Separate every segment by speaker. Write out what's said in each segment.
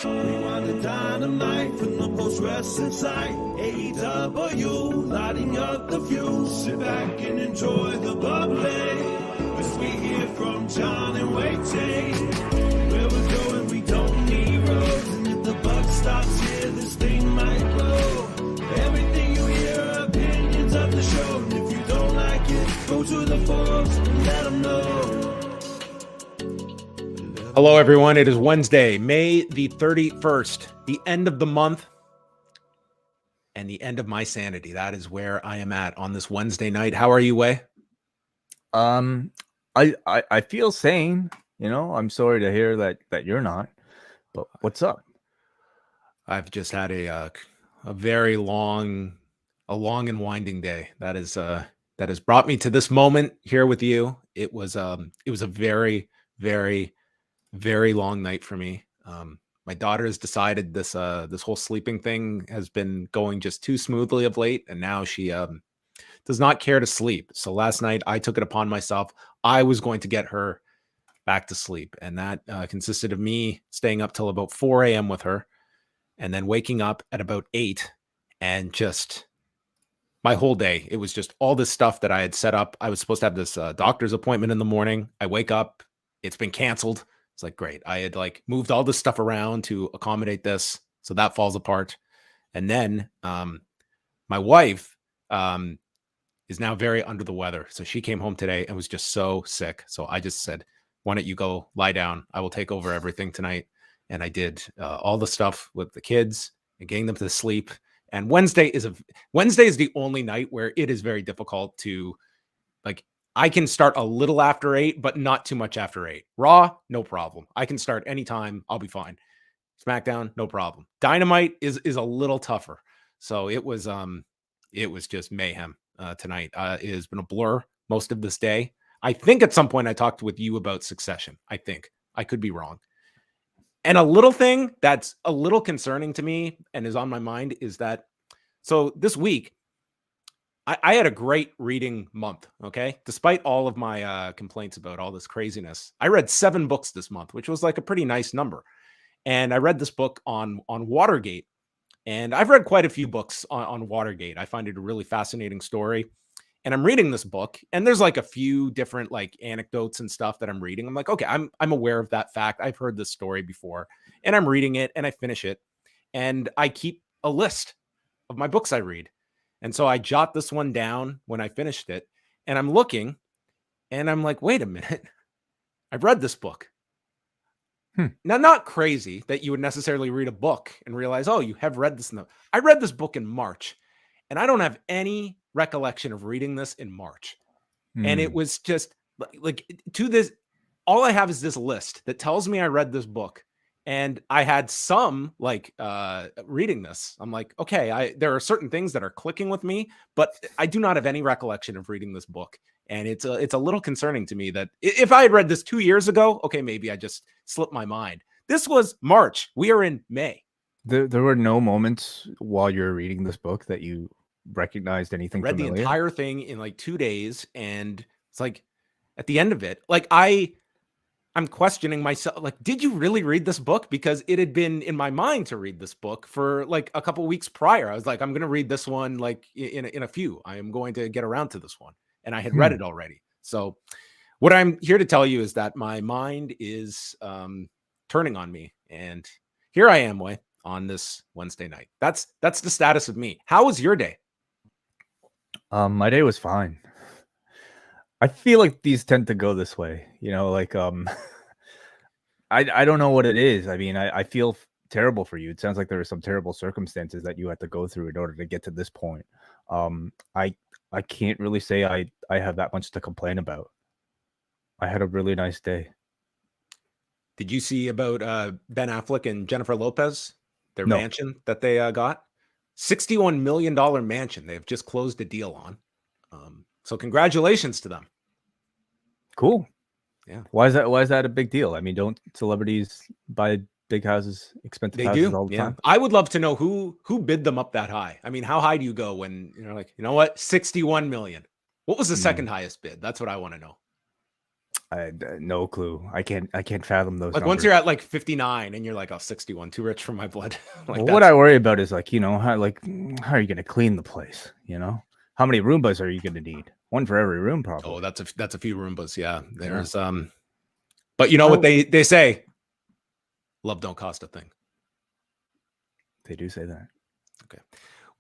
Speaker 1: Rewind-A-Dynamite from the post-wrestling site. AEW, lighting up the fuse. Sit back and enjoy the bubbly. As we hear from John and Wai Ting. Where we're going, we don't need roads. And if the buck stops here, this thing might blow. Everything you hear are opinions of the show. And if you don't like it, go to the forums and let them know.
Speaker 2: Hello, everyone. It is Wednesday, May the 31st, the end of the month and the end of my sanity. That is where I am at on this Wednesday night. How are you, Wai?
Speaker 3: I feel sane. You know, I'm sorry to hear that you're not. But what's up?
Speaker 2: I've just had a very long and winding day. That has brought me to this moment here with you. It was a very, very, very long night for me. My daughter has decided this whole sleeping thing has been going just too smoothly of late, and now she does not care to sleep. So last night I took it upon myself. I was going to get her back to sleep, and that consisted of me staying up till about 4 a.m. with her, and then waking up at about 8, and just my whole day. It was just all this stuff that I had set up. I was supposed to have this doctor's appointment in the morning. I wake up, it's been canceled. It's like, great. I had moved all this stuff around to accommodate this. So that falls apart. And then my wife is now very under the weather. So she came home today and was just so sick. So I just said, why don't you go lie down? I will take over everything tonight. And I did all the stuff with the kids and getting them to sleep. And Wednesday is the only night where it is very difficult to I can start a little after 8, but not too much after 8. Raw, no problem. I can start anytime. I'll be fine. SmackDown, no problem. Dynamite is a little tougher. So it was just mayhem tonight. It has been a blur most of this day. I think at some point I talked with you about Succession. I think. I could be wrong. And a little thing that's a little concerning to me and is on my mind is that, so this week, I had a great reading month, okay? Despite all of my complaints about all this craziness. I read 7 books this month, which was like a pretty nice number. And I read this book on Watergate. And I've read quite a few books on Watergate. I find it a really fascinating story. And I'm reading this book, and there's a few different anecdotes and stuff that I'm reading. I'm like, okay, I'm aware of that fact. I've heard this story before. And I'm reading it, and I finish it. And I keep a list of my books I read. And so I jot this one down when I finished it, and I'm looking, and I'm like, wait a minute. I've read this book. Now, not crazy that you would necessarily read a book and realize, oh, you have read this. I read this book in March, and I don't have any recollection of reading this in March. And it was just to this, all I have is this list that tells me I read this book. And I had some reading this. I'm like, okay, there are certain things that are clicking with me, but I do not have any recollection of reading this book. And it's a little concerning to me that if I had read this 2 years ago, okay, maybe I just slipped my mind. This was March. We are in May.
Speaker 3: There were no moments while you're reading this book that you recognized anything
Speaker 2: read
Speaker 3: familiar?
Speaker 2: The entire thing in 2 days. And it's at the end of it, I'm questioning myself. Did you really read this book? Because it had been in my mind to read this book for a couple weeks prior. I was like, I'm going to read this one in a few. I am going to get around to this one. And I had read it already. So what I'm here to tell you is that my mind is turning on me. And here I am, Wai, on this Wednesday night. That's the status of me. How was your day?
Speaker 3: My day was fine. I feel like these tend to go this way, you know, I don't know what it is. I mean, I feel terrible for you. It sounds like there are some terrible circumstances that you had to go through in order to get to this point. I can't really say I have that much to complain about. I had a really nice day.
Speaker 2: Did you see about Ben Affleck and Jennifer Lopez, their
Speaker 3: No.
Speaker 2: mansion that they got? $61 million mansion. They have just closed a deal on. So congratulations to them.
Speaker 3: Cool.
Speaker 2: Yeah.
Speaker 3: Why is that a big deal? I mean, don't celebrities buy big houses, expensive houses all the time?
Speaker 2: I would love to know who bid them up that high. I mean, how high do you go when you're like, you know what, 61 million? What was the second highest bid? That's what I want to know.
Speaker 3: No clue. I can't fathom those
Speaker 2: Like
Speaker 3: numbers.
Speaker 2: once you're at like 59 and you're like, oh, 61, too rich for my blood.
Speaker 3: Well, what I worry about is like, how are you going to clean the place? How many Roombas are you going to need? One for every room, probably.
Speaker 2: Oh, that's a few Roombas. Yeah, there's but what they say, love don't cost a thing.
Speaker 3: They do say that.
Speaker 2: Okay.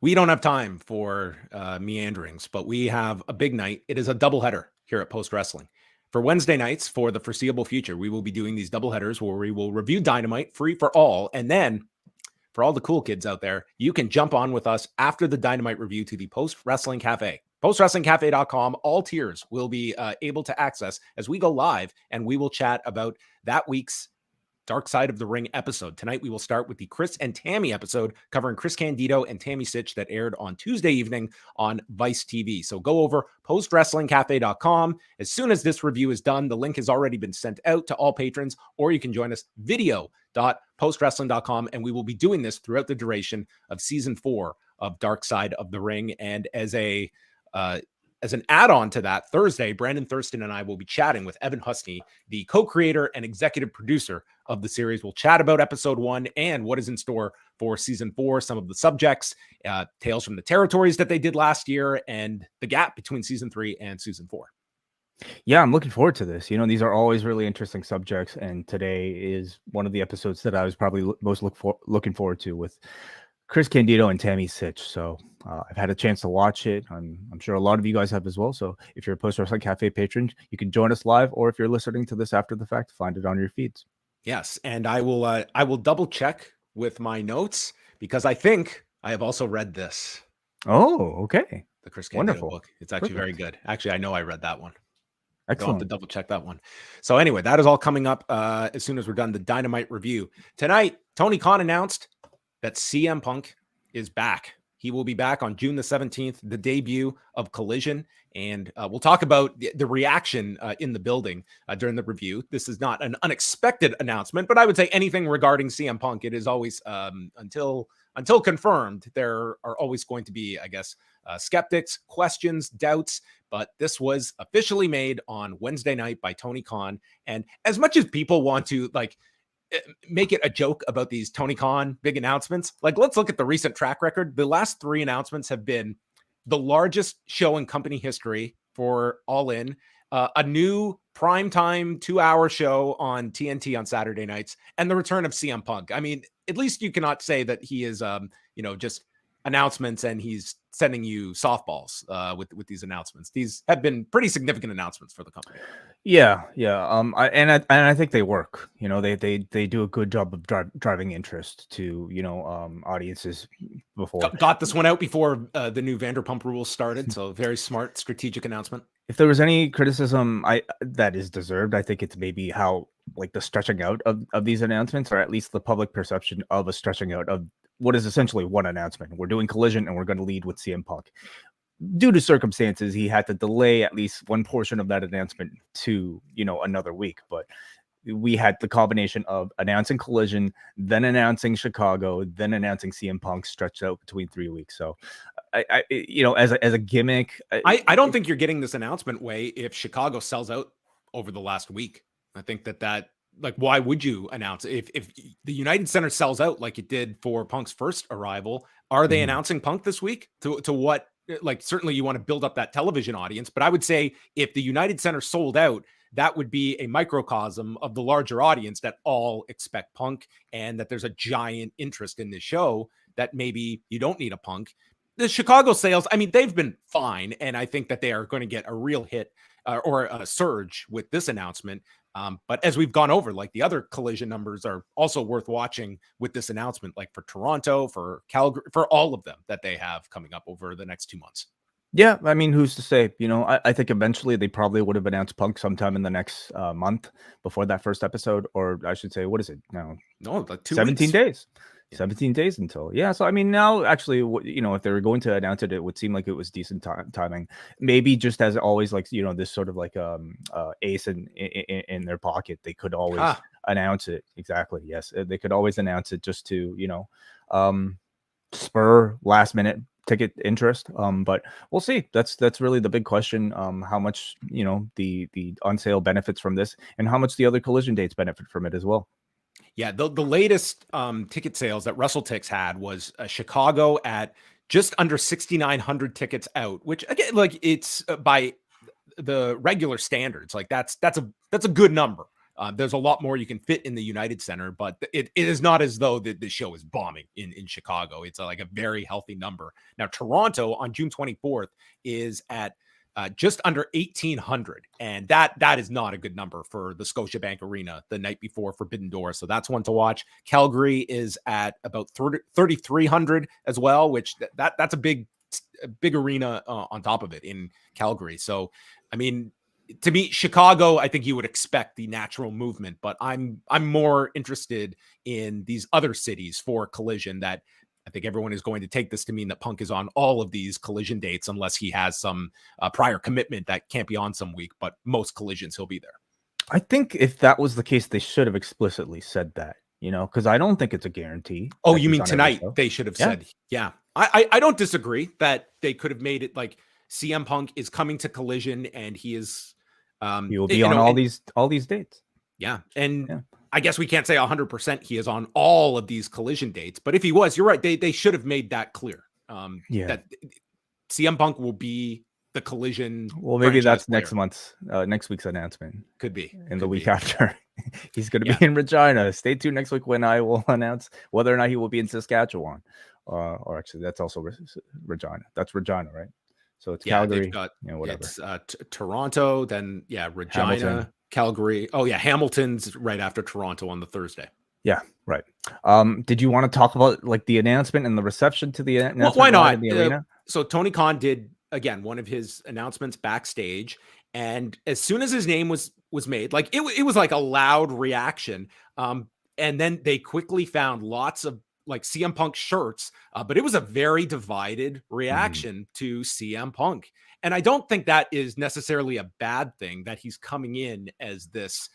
Speaker 2: We don't have time for meanderings, but we have a big night. It is a doubleheader here at Post Wrestling. For Wednesday nights, for the foreseeable future, we will be doing these doubleheaders where we will review Dynamite free for all. And then for all the cool kids out there, you can jump on with us after the Dynamite review to the Post Wrestling Cafe. PostWrestlingCafe.com. All tiers will be able to access as we go live, and we will chat about that week's Dark Side of the Ring episode. Tonight, we will start with the Kris and Tammy episode covering Kris Candido and Tammy Sytch that aired on Tuesday evening on Vice TV. So go over postwrestlingcafe.com. As soon as this review is done, the link has already been sent out to all patrons, or you can join us video.postwrestling.com, and we will be doing this throughout the duration of season 4 of Dark Side of the Ring. And as an add-on to that, Thursday, Brandon Thurston and I will be chatting with Evan Husney, the co-creator and executive producer of the series. We'll chat about episode 1 and what is in store for season 4, some of the subjects, tales from the territories that they did last year, and the gap between season 3 and season 4.
Speaker 3: Yeah, I'm looking forward to this. These are always really interesting subjects, and today is one of the episodes that I was probably most looking forward to, with Kris Candido and Tammy Sytch. So I've had a chance to watch it. I'm sure a lot of you guys have as well. So if you're a Post Wrestling Cafe patron, you can join us live, or if you're listening to this after the fact, find it on your feeds.
Speaker 2: Yes, and I will double check with my notes because I think I have also read this.
Speaker 3: Oh, okay.
Speaker 2: The Kris Candido book. It's actually very good. Actually, I know I read that one.
Speaker 3: Excellent.
Speaker 2: I'll have to double check that one. So anyway, that is all coming up as soon as we're done the Dynamite review. Tonight, Tony Khan announced that CM Punk is back. He will be back on June the 17th, the debut of Collision. And we'll talk about the reaction in the building during the review. This is not an unexpected announcement, but I would say anything regarding CM Punk, it is always, until confirmed, there are always going to be, I guess, skeptics, questions, doubts. But this was officially made on Wednesday night by Tony Khan. And as much as people want to, make it a joke about these Tony Khan big announcements, let's look at the recent track record. The last 3 announcements have been the largest show in company history for Allin, a new primetime 2-hour show on TNT on Saturday nights, and the return of CM Punk. I mean, at least you cannot say that he is, just announcements and he's sending you softballs with these announcements. These have been pretty significant announcements for the company.
Speaker 3: Yeah. I think they work. They do a good job of driving interest to audiences before.
Speaker 2: Got this one out before the new Vanderpump Rules started. So very smart, strategic announcement.
Speaker 3: If there was any criticism that is deserved, I think it's maybe how the stretching out of these announcements, or at least the public perception of a stretching out of what is essentially one announcement. We're doing Collision and we're going to lead with CM Punk. Due to circumstances, he had to delay at least one portion of that announcement to, another week. But we had the combination of announcing Collision, then announcing Chicago, then announcing CM Punk, stretched out between 3 weeks. So, as a gimmick,
Speaker 2: I don't think you're getting this announcement way if Chicago sells out over the last week. I think that why would you announce if the United Center sells out like it did for Punk's first arrival? Are they announcing Punk this week? To what? Certainly you want to build up that television audience, but I would say if the United Center sold out, that would be a microcosm of the larger audience that all expect Punk, and that there's a giant interest in this show that maybe you don't need a Punk. The Chicago sales, I mean, they've been fine, and I think that they are going to get a real hit or a surge with this announcement. But as we've gone over, the other Collision numbers are also worth watching with this announcement, for Toronto, for Calgary, for all of them that they have coming up over the next 2 months.
Speaker 3: Yeah, I mean, who's to say? I think eventually they probably would have announced Punk sometime in the next month before that first episode, or I should say, what is it now?
Speaker 2: No, 2
Speaker 3: 17
Speaker 2: weeks.
Speaker 3: days.
Speaker 2: Yeah.
Speaker 3: 17 days until. Yeah. So, I mean, now actually, if they were going to announce it, it would seem like it was decent timing. Maybe just as always, this sort of ace in their pocket, they could always announce it. Exactly. Yes. They could always announce it just to, spur last minute ticket interest. But we'll see. That's really the big question. How much, you know, the on sale benefits from this, and how much the other collision dates benefit from it as well.
Speaker 2: Yeah, the latest ticket sales that WrestleTix had was Chicago at just under 6,900 tickets out, which again, like it's by the regular standards, like that's a good number. There's a lot more you can fit in the United Center, but it is not as though the show is bombing in Chicago. It's like a very healthy number. Now, Toronto on June 24th is at just under 1,800, and that is not a good number for the Scotiabank Arena the night before Forbidden Door. So that's one to watch. Calgary is at about 3,300 as well, which that's a big arena on top of it in Calgary. So, I mean, to me, Chicago, I think you would expect the natural movement, but I'm more interested in these other cities for Collision. That I think everyone is going to take this to mean that Punk is on all of these Collision dates unless he has some prior commitment that can't be on some week, but most Collisions he'll be there. I
Speaker 3: think if that was the case, they should have explicitly said that, you know, because I don't think it's a guarantee.
Speaker 2: Oh, you mean tonight they should have said, yeah. I don't disagree that they could have made it like CM Punk is coming to Collision and he is
Speaker 3: he will be on all these dates.
Speaker 2: Yeah. And I guess we can't say 100% he is on all of these Collision dates, but if he was, you're right. They should have made that clear. That CM Punk will be the Collision.
Speaker 3: Well, maybe that's next week's announcement.
Speaker 2: Could be.
Speaker 3: And the week after. He's going to be in Regina. Stay tuned next week when I will announce whether or not he will be in Saskatchewan. Or actually, that's also Regina. That's Regina, right? So it's Calgary.
Speaker 2: Got,
Speaker 3: whatever.
Speaker 2: It's Toronto, then Regina,
Speaker 3: Hamilton.
Speaker 2: Calgary. Oh yeah, Hamilton's right after Toronto on the Thursday.
Speaker 3: Yeah, right. Did you want to talk about like the announcement and the reception to the announcement?
Speaker 2: Why not?
Speaker 3: In the arena?
Speaker 2: So Tony Khan did again one of his announcements backstage, and as soon as his name was made, like it was like a loud reaction. And then they quickly found lots of like CM Punk shirts, but it was a very divided reaction to CM Punk. And I don't think that is necessarily a bad thing that he's coming in as this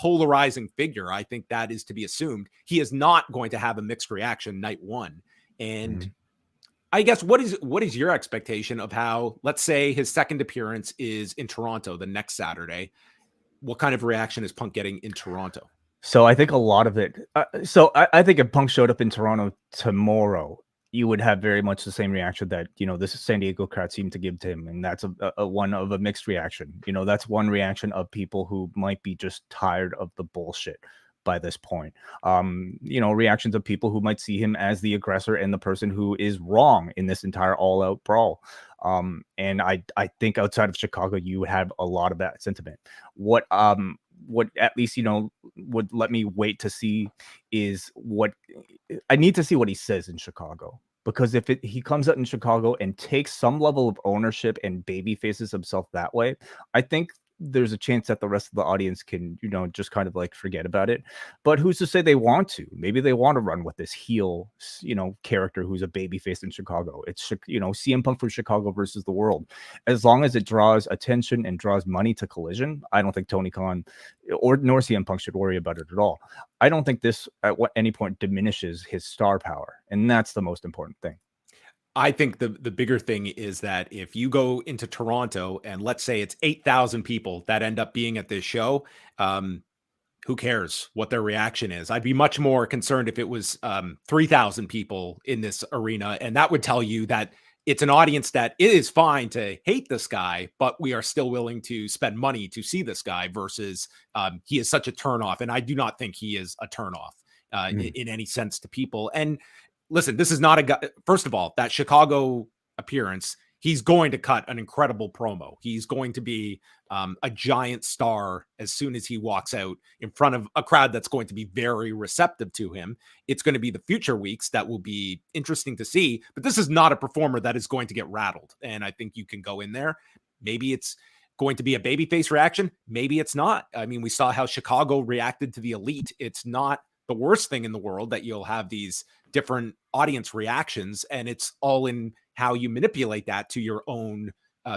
Speaker 2: polarizing figure. I think that is to be assumed. He is not going to have a mixed reaction night one. And I guess what is your expectation of how, let's say his second appearance is in Toronto the next Saturday? What kind of reaction is Punk getting in Toronto?
Speaker 3: So I think a lot of it. I think if Punk showed up in Toronto tomorrow, you would have very much the same reaction that, you know, this San Diego crowd seemed to give to him. And that's a one of a mixed reaction. You know, that's one reaction of people who might be just tired of the bullshit by this point. You know, reactions of people who might see him as the aggressor and the person who is wrong in this entire all-out brawl. And I think outside of Chicago, you would have a lot of that sentiment. What at least, you know, would let me wait to see is what I need to see what he says in Chicago, because if he comes out in Chicago and takes some level of ownership and baby faces himself that way, I think there's a chance that the rest of the audience can, you know, just kind of like forget about it. But who's to say they want to? Maybe they want to run with this heel, you know, character who's a baby face in Chicago. It's, you know, CM Punk from Chicago versus the world. As long as it draws attention and draws money to Collision, I don't think Tony Khan nor CM Punk should worry about it at all. I don't think this at any point diminishes his star power, and that's the most important thing.
Speaker 2: I think the bigger thing is that if you go into Toronto and let's say it's 8,000 people that end up being at this show, who cares what their reaction is? I'd be much more concerned if it was 3,000 people in this arena. And that would tell you that it's an audience that it is fine to hate this guy, but we are still willing to spend money to see this guy versus he is such a turnoff. And I do not think he is a turnoff in any sense to people. And listen, this is not a guy. First of all, that Chicago appearance, he's going to cut an incredible promo. He's going to be a giant star as soon as he walks out in front of a crowd that's going to be very receptive to him. It's going to be the future weeks that will be interesting to see, but this is not a performer that is going to get rattled. And I think you can go in there. Maybe it's going to be a babyface reaction. Maybe it's not. I mean, we saw how Chicago reacted to the Elite. It's not the worst thing in the world that you'll have these different audience reactions, and it's all in how you manipulate that to your own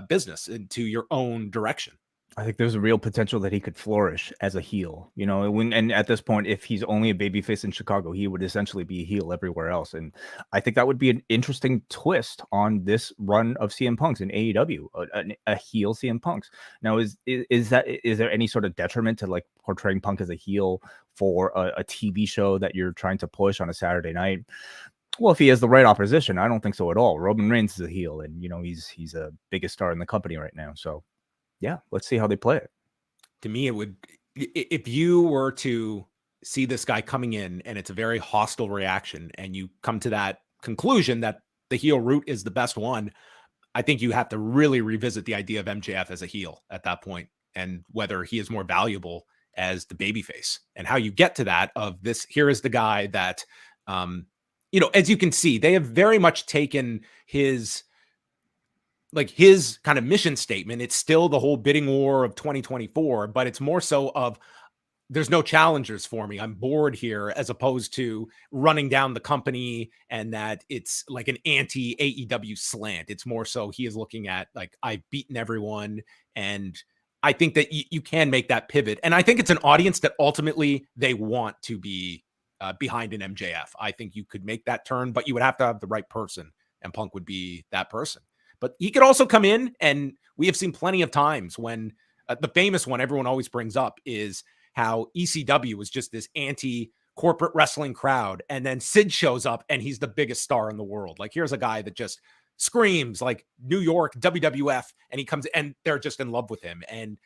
Speaker 2: business and to your own direction.
Speaker 3: I think there's a real potential that he could flourish as a heel, and at this point, if he's only a babyface in Chicago, he would essentially be a heel everywhere else. And I think that would be an interesting twist on this run of CM Punk's in AEW, a heel CM Punk's. Now, is there any sort of detriment to like portraying Punk as a heel for a TV show that you're trying to push on a Saturday night? Well, if he has the right opposition, I don't think so at all. Roman Reigns is a heel, and he's a biggest star in the company right now. So yeah, let's see how they play it.
Speaker 2: To me, it would, if you were to see this guy coming in and it's a very hostile reaction and you come to that conclusion that the heel route is the best one, I think you have to really revisit the idea of MJF as a heel at that point and whether he is more valuable as the babyface. And how you get to that of this, here is the guy that, as you can see, they have very much taken his kind of mission statement. It's still the whole bidding war of 2024, but it's more so of there's no challengers for me. I'm bored here, as opposed to running down the company and that it's like an anti AEW slant. It's more so he is looking at like, I've beaten everyone. And I think that you can make that pivot. And I think it's an audience that ultimately they want to be behind an MJF. I think you could make that turn, but you would have to have the right person, and Punk would be that person. But he could also come in, and we have seen plenty of times when the famous one everyone always brings up is how ECW was just this anti-corporate wrestling crowd. And then Sid shows up and he's the biggest star in the world. Like, here's a guy that just screams like New York WWF, and he comes and they're just in love with him. And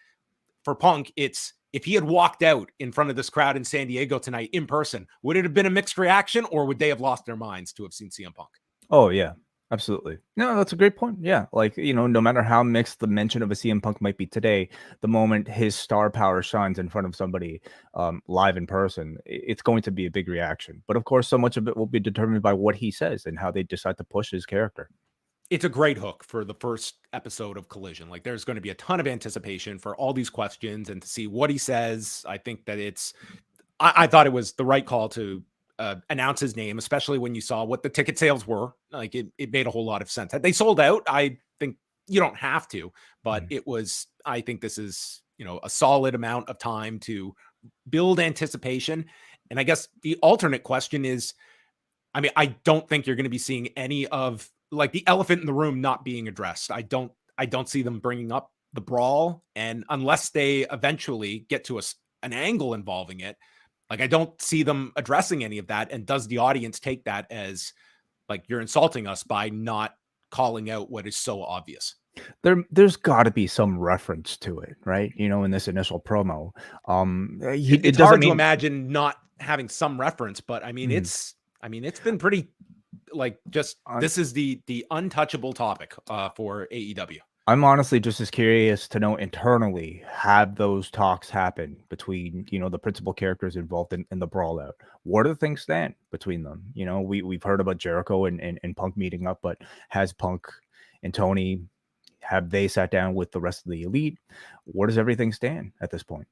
Speaker 2: for Punk, it's, if he had walked out in front of this crowd in San Diego tonight in person, would it have been a mixed reaction, or would they have lost their minds to have seen CM Punk?
Speaker 3: Oh, yeah. Absolutely. No, that's a great point. Yeah. Like, no matter how mixed the mention of a CM Punk might be today, the moment his star power shines in front of somebody live in person, it's going to be a big reaction. But of course, so much of it will be determined by what he says and how they decide to push his character.
Speaker 2: It's a great hook for the first episode of Collision. Like, there's going to be a ton of anticipation for all these questions and to see what he says. I think that I thought it was the right call to announce his name, especially when you saw what the ticket sales were. Like, it made a whole lot of sense. Had they sold out, I think you don't have to, but it was, I think this is, a solid amount of time to build anticipation. And I guess the alternate question is, I don't think you're going to be seeing any of like the elephant in the room not being addressed. I don't see them bringing up the brawl. And unless they eventually get to an angle involving it, like, I don't see them addressing any of that. And does the audience take that as like, you're insulting us by not calling out what is so obvious?
Speaker 3: There's got to be some reference to it, right? In this initial promo.
Speaker 2: It's hard to imagine not having some reference, but it's been pretty like, just this is the untouchable topic for AEW.
Speaker 3: I'm honestly just as curious to know internally, have those talks happen between, the principal characters involved in the brawl out? Where do things stand between them? We've heard about Jericho and Punk meeting up, but has Punk and Tony, have they sat down with the rest of the elite? Where does everything stand at this point?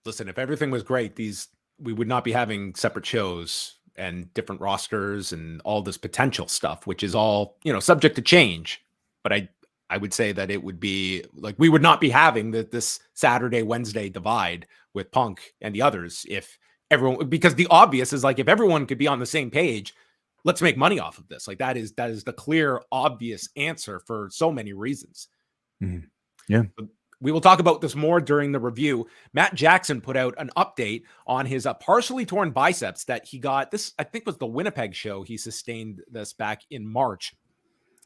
Speaker 2: Listen, if everything was great, we would not be having separate shows and different rosters and all this potential stuff, which is all, subject to change. But I would say that it would be like, we would not be having this Saturday, Wednesday divide with Punk and the others if everyone, because the obvious is like, if everyone could be on the same page, let's make money off of this. Like, that is the clear, obvious answer for so many reasons.
Speaker 3: Mm-hmm. Yeah.
Speaker 2: But we will talk about this more during the review. Matt Jackson put out an update on his partially torn biceps that he got. This, I think, was the Winnipeg show. He sustained this back in March.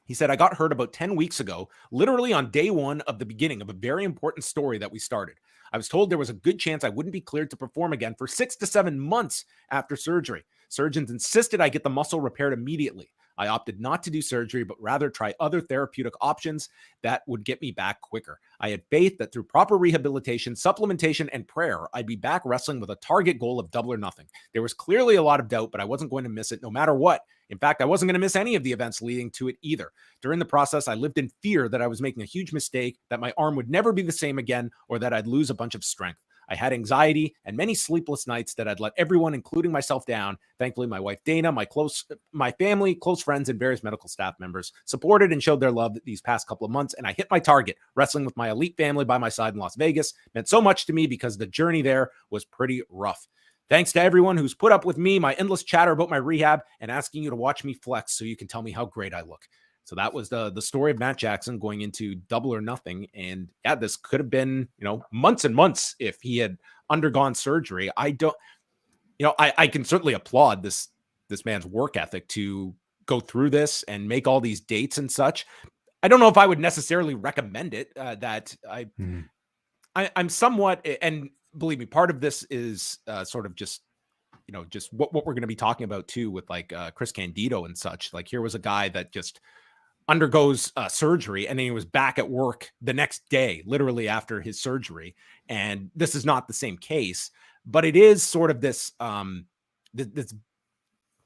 Speaker 2: He said, I got hurt about 10 weeks ago, literally on day one of the beginning of a very important story that we started. I was told there was a good chance I wouldn't be cleared to perform again for 6 to 7 months after surgery. Surgeons insisted I get the muscle repaired immediately. I opted not to do surgery, but rather try other therapeutic options that would get me back quicker. I had faith that through proper rehabilitation, supplementation, and prayer, I'd be back wrestling with a target goal of double or nothing. There was clearly a lot of doubt, but I wasn't going to miss it no matter what. In fact, I wasn't going to miss any of the events leading to it either. During the process, I lived in fear that I was making a huge mistake, that my arm would never be the same again, or that I'd lose a bunch of strength. I had anxiety and many sleepless nights that I'd let everyone, including myself, down. Thankfully, my wife, Dana, my family, close friends, and various medical staff members supported and showed their love these past couple of months. And I hit my target. Wrestling with my elite family by my side in Las Vegas meant so much to me because the journey there was pretty rough. Thanks to everyone who's put up with me, my endless chatter about my rehab, and asking you to watch me flex so you can tell me how great I look. So that was the story of Matt Jackson going into Double or Nothing. And yeah, this could have been, months and months if he had undergone surgery. I can certainly applaud this man's work ethic to go through this and make all these dates and such. I don't know if I would necessarily recommend it. I'm somewhat, and believe me, part of this is sort of just what we're going to be talking about too with like Chris Candido and such. Like, here was a guy that just undergoes surgery and then he was back at work the next day, literally after his surgery. And this is not the same case, but it is sort of this this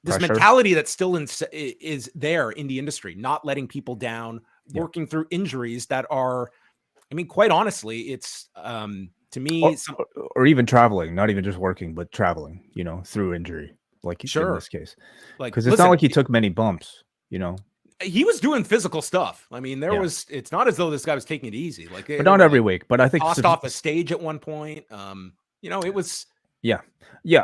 Speaker 2: mentality that still is there in the industry, not letting people down, working through injuries that are, I mean, quite honestly, it's to me,
Speaker 3: or even traveling, not even just working, but traveling, through injury, like in this case,
Speaker 2: like,
Speaker 3: because it's not like he took many bumps,
Speaker 2: He was doing physical stuff. I mean, it's not as though this guy was taking it easy. Like,
Speaker 3: but not every week. But I think
Speaker 2: tossed off a stage at one point. It was.
Speaker 3: Yeah.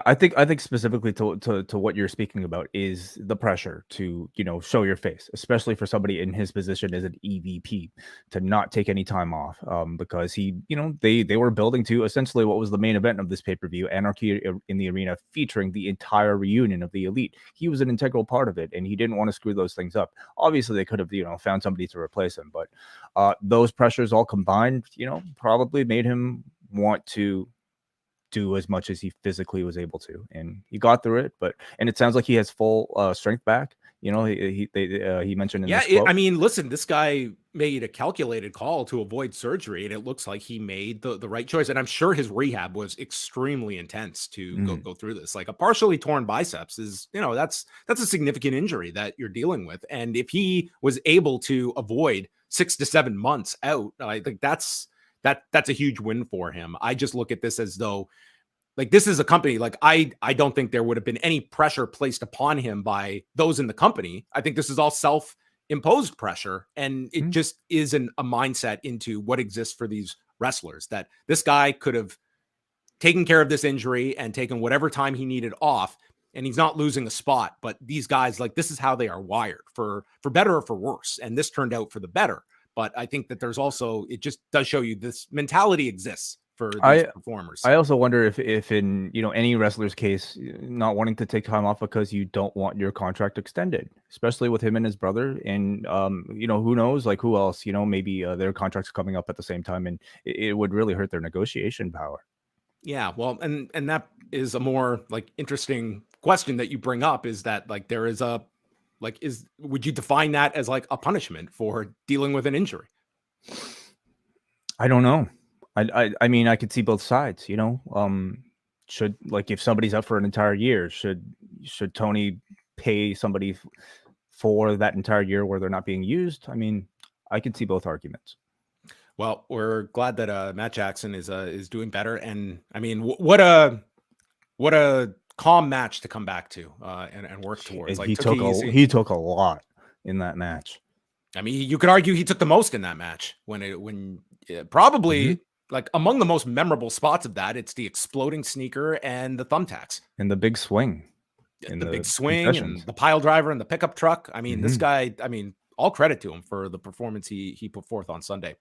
Speaker 3: I think specifically to what you're speaking about is the pressure to, show your face, especially for somebody in his position as an EVP, to not take any time off, because they were building to essentially what was the main event of this pay-per-view, Anarchy in the Arena, featuring the entire reunion of the Elite. He was an integral part of it, and he didn't want to screw those things up. Obviously, they could have, found somebody to replace him, but those pressures all combined, probably made him want to do as much as he physically was able to, and he got through it. And it sounds like he has full strength back. He mentioned in this quote.
Speaker 2: I mean, listen, this guy made a calculated call to avoid surgery, and it looks like he made the right choice. And I'm sure his rehab was extremely intense to go through this. Like, a partially torn biceps is, that's a significant injury that you're dealing with. And if he was able to avoid 6 to 7 months out, I think that's a huge win for him. I just look at this as though, like, this is a company, like, I don't think there would have been any pressure placed upon him by those in the company. I think this is all self-imposed pressure, and it just is a mindset into what exists for these wrestlers, that this guy could have taken care of this injury and taken whatever time he needed off, and he's not losing a spot. But these guys, like, this is how they are wired, for better or for worse, and this turned out for the better. But I think that there's also, it just does show you this mentality exists for these performers.
Speaker 3: I also wonder if in, any wrestler's case, not wanting to take time off because you don't want your contract extended, especially with him and his brother. And, who knows, like, who else, maybe their contracts coming up at the same time, and it would really hurt their negotiation power.
Speaker 2: Yeah, well, and that is a more, like, interesting question that you bring up, is that, like, there is a, like, would you define that as, like, a punishment for dealing with an injury?
Speaker 3: I don't know. I mean, I could see both sides, should, like, if somebody's up for an entire year, should Tony pay somebody for that entire year where they're not being used? I mean, I could see both arguments.
Speaker 2: Well, we're glad that Matt Jackson is doing better. And I mean, what a calm match to come back to and work towards. Like,
Speaker 3: he took a lot in that match.
Speaker 2: I mean, you could argue he took the most in that match probably like among the most memorable spots of that. It's the exploding sneaker and the thumbtacks
Speaker 3: and the big swing,
Speaker 2: and the pile driver and the pickup truck. I mean, this guy, I mean, all credit to him for the performance he put forth on Sunday.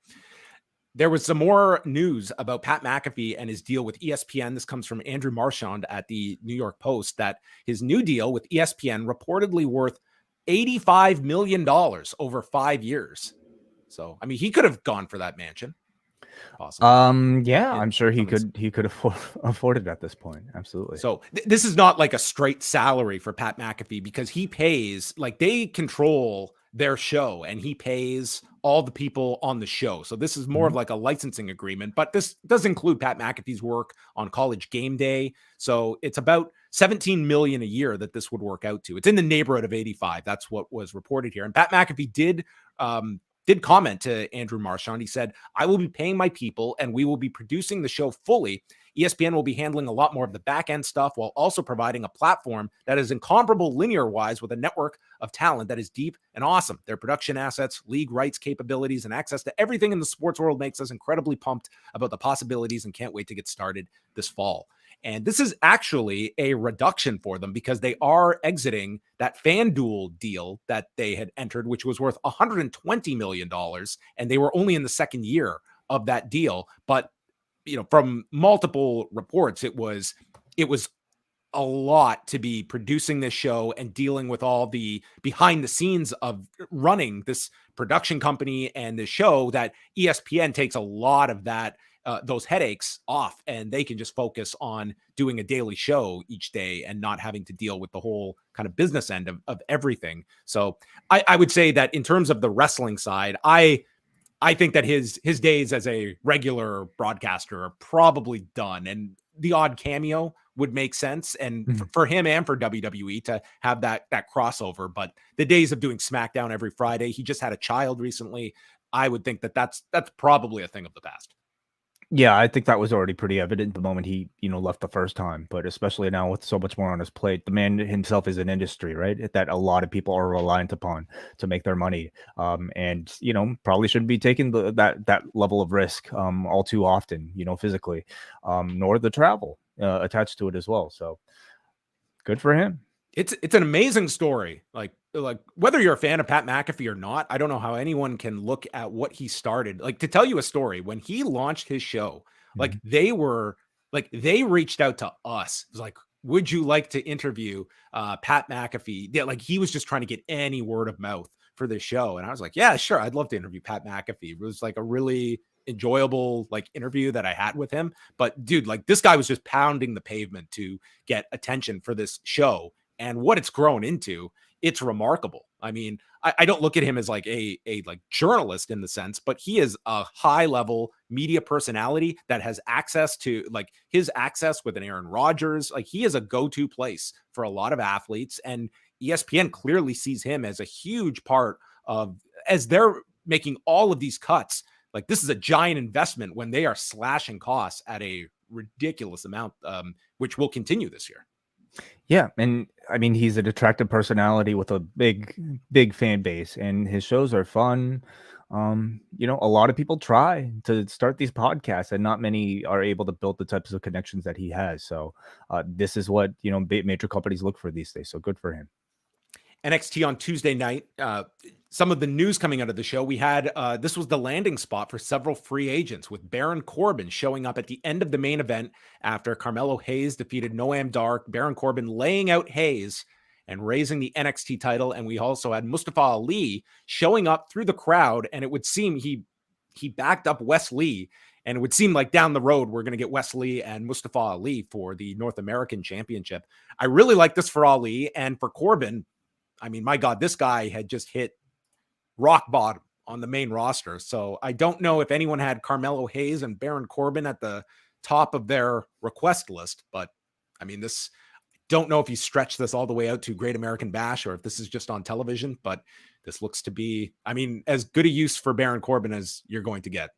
Speaker 2: There was some more news about Pat McAfee and his deal with ESPN. This comes from Andrew Marchand at the New York Post, that his new deal with ESPN reportedly worth $85 million over 5 years. So, I mean, he could have gone for that mansion. Possibly.
Speaker 3: Yeah, I'm sure he could afford it at this point. Absolutely.
Speaker 2: So this is not like a straight salary for Pat McAfee, because he pays, like, they control their show and he pays all the people on the show. So this is more of like a licensing agreement, but this does include Pat McAfee's work on College Game Day. So it's about $17 million a year that this would work out to. It's in the neighborhood of 85. That's what was reported here. And Pat McAfee did comment to Andrew Marchand. He said, "I will be paying my people and we will be producing the show fully. ESPN will be handling a lot more of the back end stuff while also providing a platform that is incomparable linear wise with a network of talent that is deep and awesome. Their production assets, league rights capabilities, and access to everything in the sports world makes us incredibly pumped about the possibilities and can't wait to get started this fall. And this is actually a reduction for them because they are exiting that FanDuel deal that they had entered, which was worth $120 million. And they were only in the second year of that deal. But, from multiple reports, it was a lot to be producing this show and dealing with all the behind the scenes of running this production company and the show, that ESPN takes a lot of that those headaches off, and they can just focus on doing a daily show each day and not having to deal with the whole kind of business end of everything. So I would say that in terms of the wrestling side, I think that his days as a regular broadcaster are probably done, and the odd cameo would make sense. And for him and for WWE to have that crossover, but the days of doing SmackDown every Friday, he just had a child recently. I would think that that's probably a thing of the past.
Speaker 3: Yeah, I think that was already pretty evident the moment he, left the first time, but especially now with so much more on his plate, the man himself is an industry, right? That a lot of people are reliant upon to make their money. And, probably shouldn't be taking that level of risk all too often, physically, nor the travel attached to it as well. So good for him.
Speaker 2: It's an amazing story. Like whether you're a fan of Pat McAfee or not, I don't know how anyone can look at what he started. Like, to tell you a story, when he launched his show, like they reached out to us. It was like, would you like to interview Pat McAfee? Yeah, like he was just trying to get any word of mouth for this show. And I was like, yeah, sure. I'd love to interview Pat McAfee. It was like a really enjoyable interview that I had with him. But dude, this guy was just pounding the pavement to get attention for this show. And what it's grown into, it's remarkable. I mean, I don't look at him as a journalist in the sense, but he is a high level media personality that has access to his access with an Aaron Rodgers. He is a go-to place for a lot of athletes, and ESPN clearly sees him as a huge part of, as they're making all of these cuts. This is a giant investment when they are slashing costs at a ridiculous amount, which will continue this year.
Speaker 3: Yeah, and I mean, he's an attractive personality with a big fan base, and his shows are fun. A lot of people try to start these podcasts, and not many are able to build the types of connections that he has. So this is what major companies look for these days. So good for him.
Speaker 2: NXT on Tuesday night. Some of the news coming out of the show, we had this was the landing spot for several free agents, with Baron Corbin showing up at the end of the main event after Carmelo Hayes defeated Noam Dar. Baron Corbin laying out Hayes and raising the NXT title. And we also had Mustafa Ali showing up through the crowd, and it would seem he backed up Wes Lee, and it would seem like down the road we're going to get Wes Lee and Mustafa Ali for the North American Championship. I really like this for Ali, and for Corbin, I mean, my God, this guy had just hit rock bottom on the main roster. So I don't know if anyone had Carmelo Hayes and Baron Corbin at the top of their request list, but I mean, don't know if you stretch this all the way out to Great American Bash or if this is just on television, but this looks to be, I mean, as good a use for Baron Corbin as you're going to get.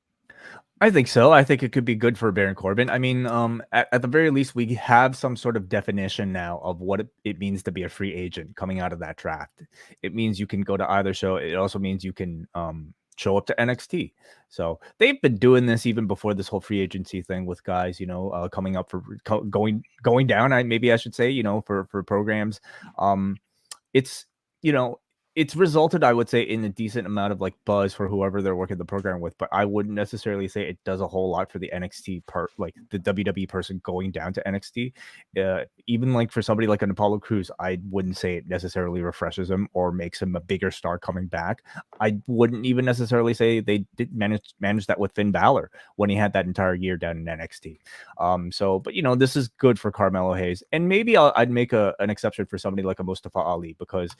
Speaker 3: I think so. I think it could be good for Baron Corbin. I mean, at the very least, we have some sort of definition now of what it means to be a free agent coming out of that draft. It means you can go to either show. It also means you can show up to NXT. So they've been doing this even before this whole free agency thing with guys, coming up for going down. Maybe I should say, for programs. It's resulted, I would say, in a decent amount of buzz for whoever they're working the program with, but I wouldn't necessarily say it does a whole lot for the NXT part, the WWE person going down to NXT. Even for somebody like an Apollo Crews, I wouldn't say it necessarily refreshes him or makes him a bigger star coming back. I wouldn't even necessarily say they did manage that with Finn Balor when he had that entire year down in NXT. But this is good for Carmelo Hayes, and maybe I'd make an exception for somebody like a Mustafa Ali, because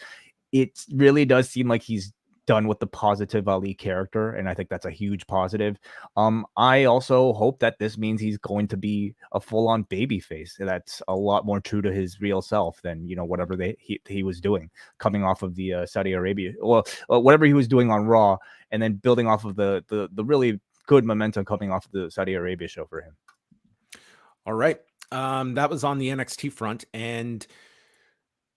Speaker 3: it really does seem like he's done with the positive Ali character, and I think that's a huge positive. I also hope that this means he's going to be a full-on babyface. That's a lot more true to his real self than whatever he was doing coming off of the Saudi Arabia, whatever he was doing on Raw, and then building off of the really good momentum coming off of the Saudi Arabia show for him.
Speaker 2: All right. That was on the NXT front, and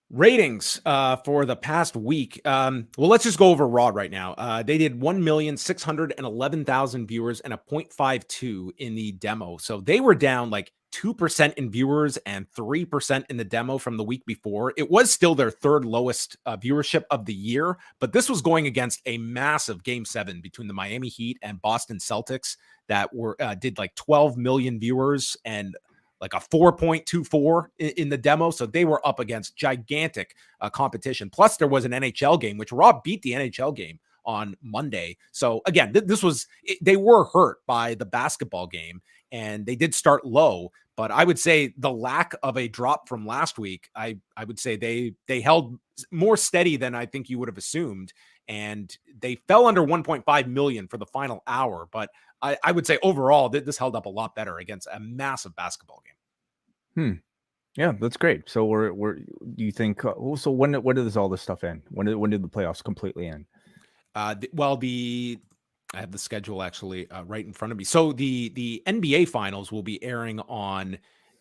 Speaker 2: ratings for the past week. Well, let's just go over Raw right now. They did 1,611,000 viewers and a 0.52 in the demo. So they were down like 2% in viewers and 3% in the demo from the week before. It was still their third lowest viewership of the year, but this was going against a massive Game 7 between the Miami Heat and Boston Celtics that were did like 12 million viewers and like a 4.24 in the demo. So they were up against gigantic competition. Plus there was an NHL game, which Raw beat the NHL game on Monday. So again, they were hurt by the basketball game and they did start low, but I would say the lack of a drop from last week, I would say they held more steady than I think you would have assumed. And they fell under 1.5 million for the final hour, but I would say overall this held up a lot better against a massive basketball
Speaker 3: game. Yeah, that's great. So do you think? So when does all this stuff end? When did the playoffs completely end?
Speaker 2: I have the schedule actually right in front of me. So the NBA finals will be airing on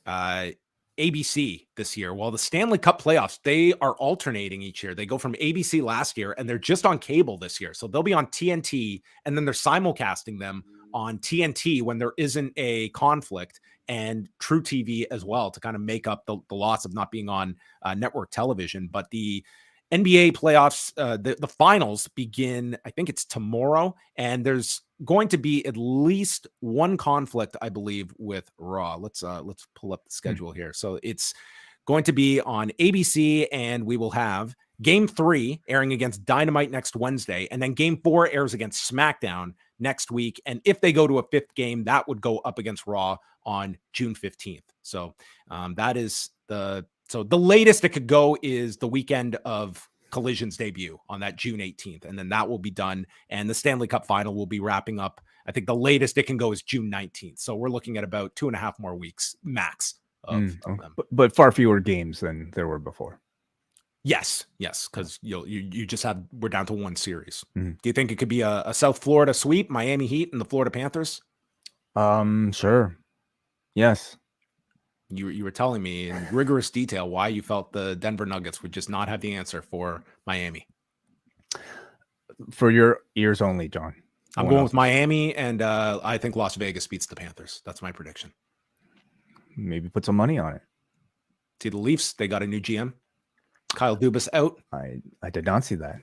Speaker 2: ABC this year, while the Stanley Cup playoffs, they are alternating each year. They go from ABC last year and they're just on cable this year. So they'll be on TNT and then they're simulcasting them on TNT when there isn't a conflict, and True TV as well to kind of make up the loss of not being on network television. But the NBA playoffs, the finals begin, I think it's tomorrow, and there's going to be at least one conflict, I believe, with Raw. Let's pull up the schedule here. So it's going to be on ABC, and we will have Game 3 airing against Dynamite next Wednesday, and then Game 4 airs against SmackDown next week. And if they go to a fifth game, that would go up against Raw on June 15th. So that is the latest it could go is the weekend of Collision's debut on that June 18th. And then that will be done. And the Stanley Cup final will be wrapping up. I think the latest it can go is June 19th. So we're looking at about 2.5 more weeks max of them.
Speaker 3: But far fewer games than there were before.
Speaker 2: Yes. Because you just we're down to one series. Do you think it could be a South Florida sweep, Miami Heat and the Florida Panthers?
Speaker 3: Sure. Yes.
Speaker 2: You were telling me in rigorous detail why you felt the Denver Nuggets would just not have the answer for Miami.
Speaker 3: For your ears only, John.
Speaker 2: I'm going with Miami, and I think Las Vegas beats the Panthers. That's my prediction.
Speaker 3: Maybe put some money on it.
Speaker 2: See the Leafs, they got a new GM. Kyle Dubas out.
Speaker 3: I did not see that.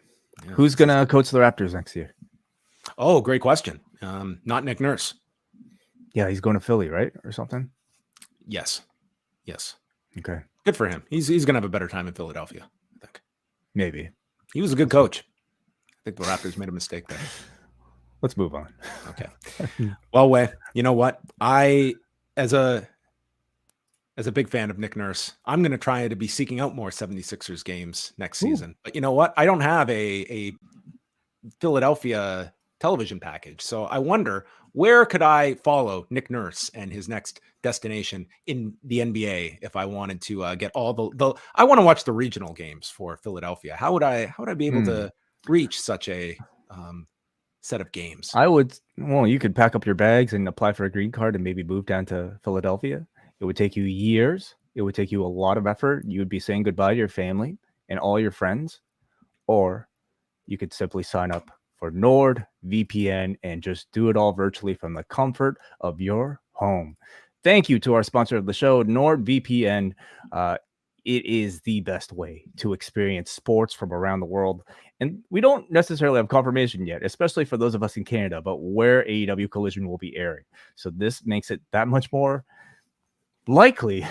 Speaker 3: Yeah, who's going to coach the Raptors next year?
Speaker 2: Oh, great question. Not Nick Nurse.
Speaker 3: Yeah, he's going to Philly, right? Or something?
Speaker 2: Yes.
Speaker 3: Okay.
Speaker 2: Good for him. He's going to have a better time in Philadelphia, I think.
Speaker 3: Maybe.
Speaker 2: He was a good coach. I think the Raptors made a mistake there.
Speaker 3: Let's move on.
Speaker 2: Okay. Well, Wai, you know what? As a big fan of Nick Nurse, I'm going to try to be seeking out more 76ers games next season. But you know what? I don't have a Philadelphia television package. So I wonder, where could I follow Nick Nurse and his next destination in the NBA if I wanted to get all I want to watch the regional games for Philadelphia. How would I be able to reach such a set of games?
Speaker 3: You could pack up your bags and apply for a green card and maybe move down to Philadelphia. It would take you years. It would take you a lot of effort. You would be saying goodbye to your family and all your friends, or you could simply sign up for NordVPN and just do it all virtually from the comfort of your home. Thank you to our sponsor of the show, NordVPN. It is the best way to experience sports from around the world. And we don't necessarily have confirmation yet, especially for those of us in Canada, about where AEW Collision will be airing. So this makes it that much more likely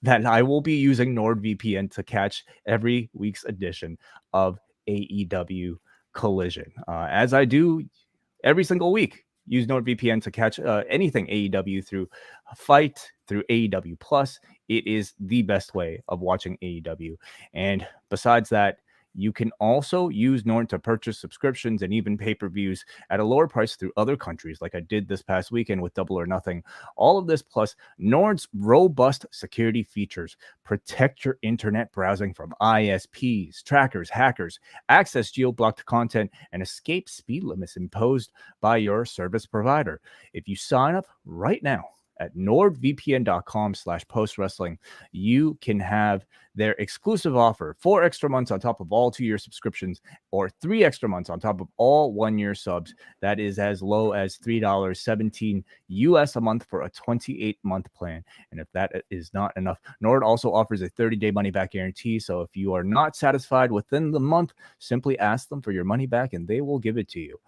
Speaker 3: that I will be using NordVPN to catch every week's edition of AEW Collision, as I do every single week. Use NordVPN to catch anything AEW through Fight, through AEW Plus. It is the best way of watching AEW. And besides that, you can also use Nord to purchase subscriptions and even pay-per-views at a lower price through other countries, like I did this past weekend with Double or Nothing. All of this plus Nord's robust security features protect your internet browsing from ISPs, trackers, hackers, access geo-blocked content, and escape speed limits imposed by your service provider. If you sign up right now at nordvpn.com/postwrestling. You can have their exclusive offer, 4 extra months on top of all 2-year subscriptions, or 3 extra months on top of all 1-year subs. That is as low as $3.17 US a month for a 28-month plan. And if that is not enough, Nord also offers a 30-day money-back guarantee. So if you are not satisfied within the month, simply ask them for your money back and they will give it to you.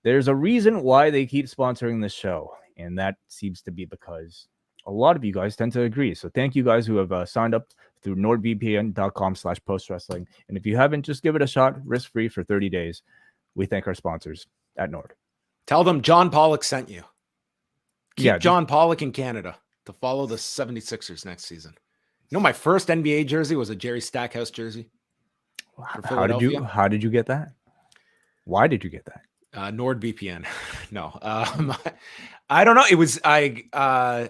Speaker 3: There's a reason why they keep sponsoring this show, and that seems to be because a lot of you guys tend to agree. So thank you guys who have signed up through nordvpn.com/postwrestling. And if you haven't, just give it a shot, risk-free for 30 days. We thank our sponsors at Nord.
Speaker 2: Tell them John Pollock sent you. Keep
Speaker 3: Yeah,
Speaker 2: John Pollock in Canada to follow the 76ers next season. You know, my first NBA jersey was a Jerry Stackhouse jersey.
Speaker 3: How did you get that? Why did you get that?
Speaker 2: NordVPN. No, I don't know. It was my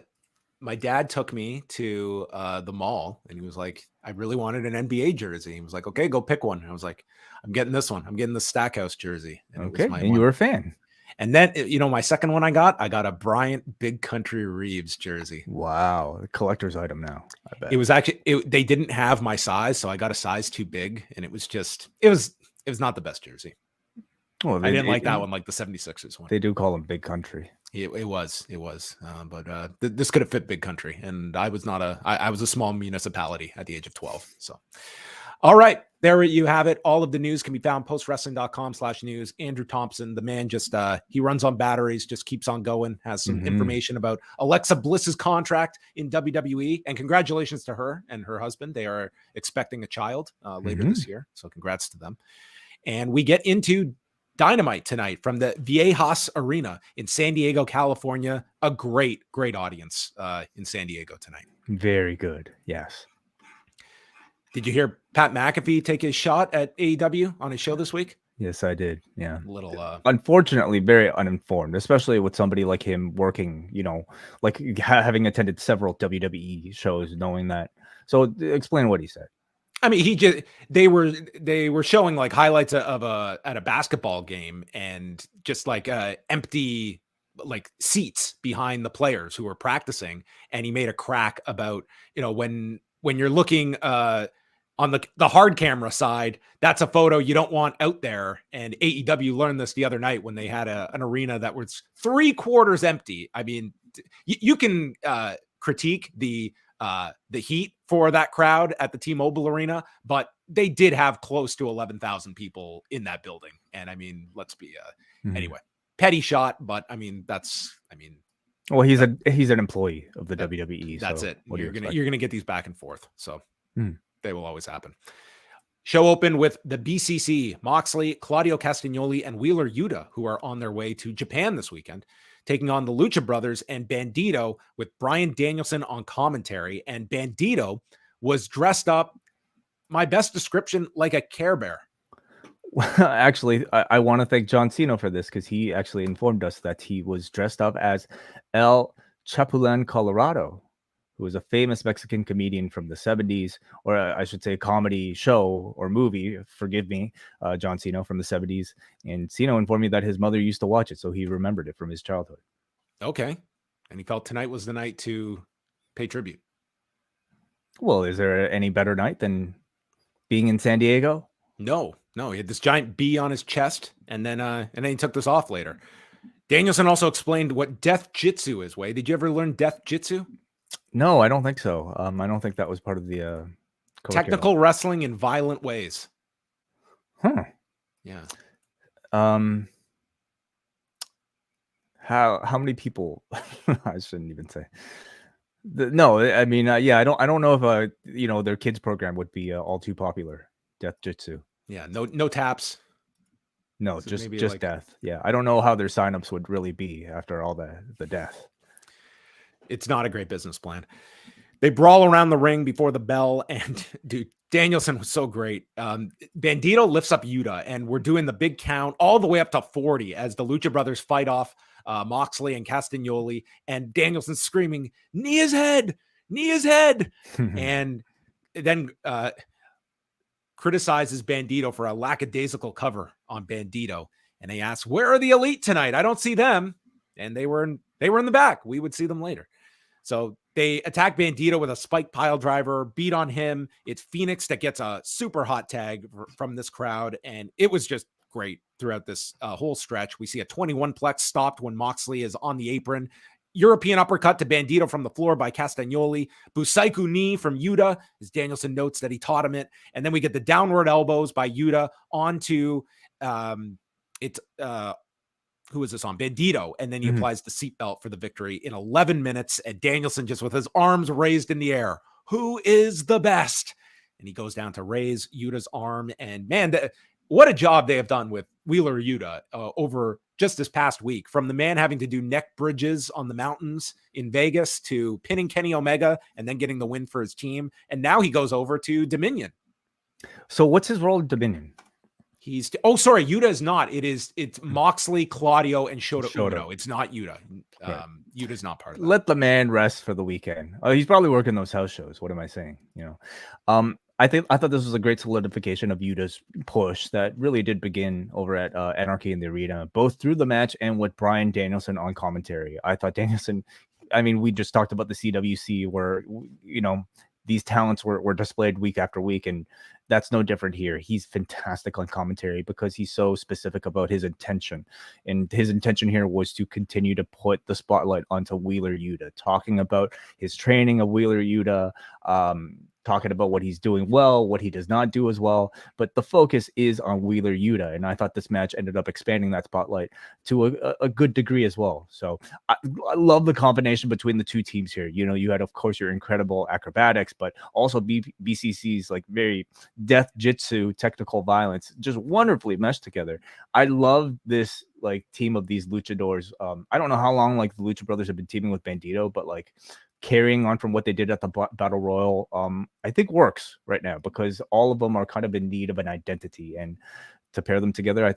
Speaker 2: dad took me to the mall and he was like, I really wanted an NBA jersey. He was like, okay, go pick one. And I was like, I'm getting this one. I'm getting the Stackhouse jersey. And
Speaker 3: okay, and you were a fan.
Speaker 2: And then, you know, my second one I got a Bryant Big Country Reeves jersey.
Speaker 3: Wow, a collector's item now. I bet
Speaker 2: It was actually they didn't have my size, so I got a size too big, and it was not the best jersey. Well, I didn't like that one, like the 76ers one.
Speaker 3: They do call them Big Country.
Speaker 2: It was. But this could have fit Big Country, and I was I was a small municipality at the age of 12. So, all right, there you have it. All of the news can be found postwrestling.com/news. Andrew Thompson, the man, just he runs on batteries, just keeps on going. Has some information about Alexa Bliss's contract in WWE, and congratulations to her and her husband. They are expecting a child later this year, so congrats to them. And we get into Dynamite tonight from the Viejas Arena in San Diego, California. A great audience in San Diego tonight.
Speaker 3: Very good. Yes.
Speaker 2: Did you hear Pat McAfee take his shot at AEW on his show this week?
Speaker 3: Yes, I did. Yeah.
Speaker 2: Unfortunately,
Speaker 3: very uninformed, especially with somebody like him working, you know, like having attended several WWE shows, knowing that. So explain what he said.
Speaker 2: I mean, they were showing like highlights of at a basketball game and just like empty like seats behind the players who were practicing. And he made a crack about, you know, when you're looking on the hard camera side, that's a photo you don't want out there. And AEW learned this the other night when they had an arena that was 3/4 empty. I mean, you can critique the heat for that crowd at the T-Mobile Arena, but they did have close to 11,000 people in that building. And I mean, let's be anyway, petty shot, but I mean, well,
Speaker 3: he's an employee of the WWE.
Speaker 2: That's so it. You're gonna get these back and forth. So they will always happen. Show opened with the BCC, Moxley, Claudio Castagnoli, and Wheeler Yuta, who are on their way to Japan this weekend, taking on the Lucha Brothers and Bandido with Bryan Danielson on commentary. And Bandido was dressed up, my best description, like a Care Bear.
Speaker 3: Well, actually, I want to thank John Cena for this because he actually informed us that he was dressed up as El Chapulín Colorado, who was a famous Mexican comedian from the 70s, or I should say comedy show or movie, forgive me, John Cena from the 70s. And Cena informed me that his mother used to watch it, so he remembered it from his childhood.
Speaker 2: Okay. And he felt tonight was the night to pay tribute.
Speaker 3: Well, is there any better night than being in San Diego?
Speaker 2: No. He had this giant B on his chest, and then he took this off later. Danielson also explained what Death Jitsu is. Wade, did you ever learn Death Jitsu?
Speaker 3: No, I don't think so. I don't think that was part of the
Speaker 2: technical wrestling in violent ways.
Speaker 3: Huh.
Speaker 2: Yeah.
Speaker 3: How many people? I shouldn't even say. No, I mean, yeah, I don't know if their kids program would be all too popular. Death Jitsu.
Speaker 2: Yeah, no taps.
Speaker 3: No, so just like death. Yeah, I don't know how their signups would really be after all the death.
Speaker 2: It's not a great business plan. They brawl around the ring before the bell, and dude, Danielson was so great. Bandido lifts up Yuta, and we're doing the big count all the way up to 40 as the Lucha Brothers fight off Moxley and Castagnoli, and Danielson's screaming, "Knee his head! Knee his head!" And then criticizes Bandido for a lackadaisical cover on Bandido. And he asks, "Where are the Elite tonight? I don't see them." and they were in the back. We would see them later. So they attack Bandido with a spike pile driver, beat on him. It's Phoenix that gets a super hot tag from this crowd. And it was just great throughout this whole stretch. We see a 21 plex stopped when Moxley is on the apron. European uppercut to Bandido from the floor by Castagnoli. Busaiku knee from Yuta, as Danielson notes that he taught him it. And then we get the downward elbows by Yuta onto who is this on? Bandido. And then he applies the seatbelt for the victory in 11 minutes. And Danielson just with his arms raised in the air. Who is the best? And he goes down to raise Yuta's arm. And man, what a job they have done with Wheeler Yuta over just this past week. From the man having to do neck bridges on the mountains in Vegas to pinning Kenny Omega and then getting the win for his team. And now he goes over to Dominion.
Speaker 3: So what's his role in Dominion?
Speaker 2: Yuta is not. It's Moxley, Claudio, and Shota Uno. It's not Yuta. Yuta's not part of that.
Speaker 3: Let the man rest for the weekend. Oh, he's probably working those house shows. What am I saying? I thought this was a great solidification of Yuta's push that really did begin over at Anarchy in the Arena, both through the match and with Bryan Danielson on commentary. I thought Danielson, we just talked about the CWC where, these talents were displayed week after week, and that's no different here. He's fantastic on commentary because he's so specific about his intention. And his intention here was to continue to put the spotlight onto Wheeler Yuta, talking about his training of Wheeler Yuta, talking about what he's doing well, what he does not do as well. But the focus is on Wheeler Yuta. And I thought this match ended up expanding that spotlight to a good degree as well. So I love the combination between the two teams here. You had, of course, your incredible acrobatics, but also BCC's like very death jitsu, technical violence, just wonderfully meshed together. I love this like team of these luchadors. I don't know how long like the Lucha Brothers have been teaming with Bandido, but like carrying on from what they did at the Battle Royal, I think works right now because all of them are kind of in need of an identity, and to pair them together,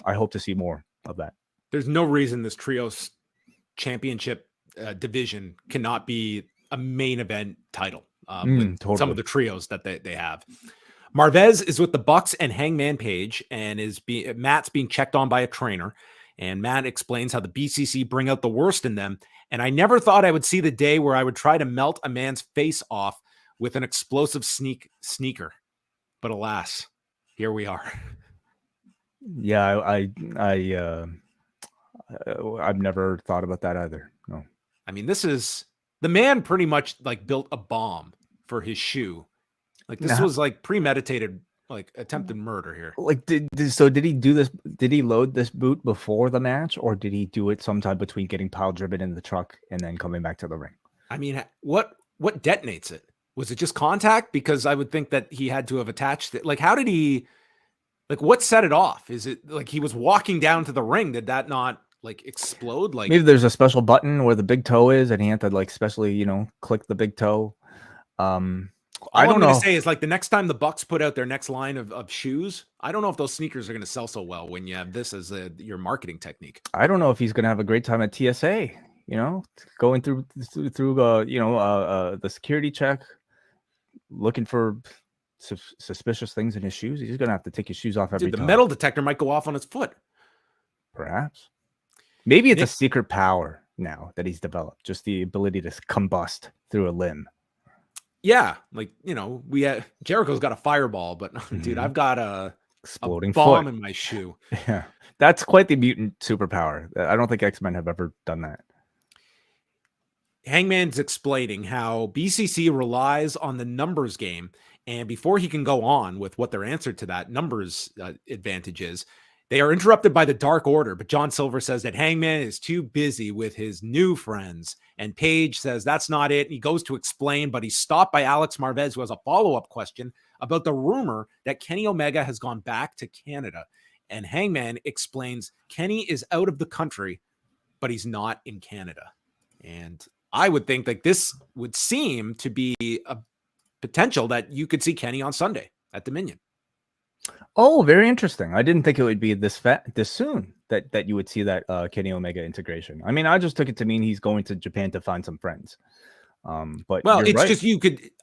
Speaker 3: I hope to see more of that.
Speaker 2: There's no reason this trios championship division cannot be a main event title. Totally. Some of the trios that they have. Marvez is with the Bucks and Hangman Page, and Matt's being checked on by a trainer. And Matt explains how the BCC bring out the worst in them. And I never thought I would see the day where I would try to melt a man's face off with an explosive sneaker. But alas, here we are.
Speaker 3: Yeah, I've never thought about that either. No.
Speaker 2: This is the man pretty much like built a bomb for his shoe. Like this was like premeditated, like attempted murder here. Like,
Speaker 3: did he do this? Did he load this boot before the match, or did he do it sometime between getting pile driven in the truck and then coming back to the ring?
Speaker 2: What detonates it? Was it just contact? Because I would think that he had to have attached it. Like, how did he? Like, what set it off? Is it like he was walking down to the ring? Did that not like explode? Like
Speaker 3: maybe there's a special button where the big toe is, and he had to like specially, click the big toe.
Speaker 2: I don't know. Going to say is like the next time the Bucks put out their next line of shoes, I don't know if those sneakers are going to sell so well when you have this as your marketing technique.
Speaker 3: I don't know if he's going to have a great time at TSA. Going through the security check, looking for suspicious things in his shoes. He's going to have to take his shoes off every time.
Speaker 2: The metal detector might go off on his foot.
Speaker 3: Perhaps. Maybe it's a secret power now that he's developed, just the ability to combust through a limb.
Speaker 2: Yeah, like Jericho's got a fireball, but dude, I've got a
Speaker 3: exploding
Speaker 2: bomb
Speaker 3: foot
Speaker 2: in my shoe.
Speaker 3: Yeah, that's quite the mutant superpower. I don't think X-Men have ever done that.
Speaker 2: Hangman's explaining how BCC relies on the numbers game, and before he can go on with what their answer to that numbers advantage is, they are interrupted by the Dark Order, but John Silver says that Hangman is too busy with his new friends. And Page says that's not it. And he goes to explain, but he's stopped by Alex Marvez, who has a follow-up question about the rumor that Kenny Omega has gone back to Canada. And Hangman explains Kenny is out of the country, but he's not in Canada. And I would think that this would seem to be a potential that you could see Kenny on Sunday at Dominion.
Speaker 3: Oh, very interesting. I didn't think it would be this soon that you would see that Kenny Omega integration. I just took it to mean he's going to Japan to find some friends. But
Speaker 2: it's
Speaker 3: right.
Speaker 2: just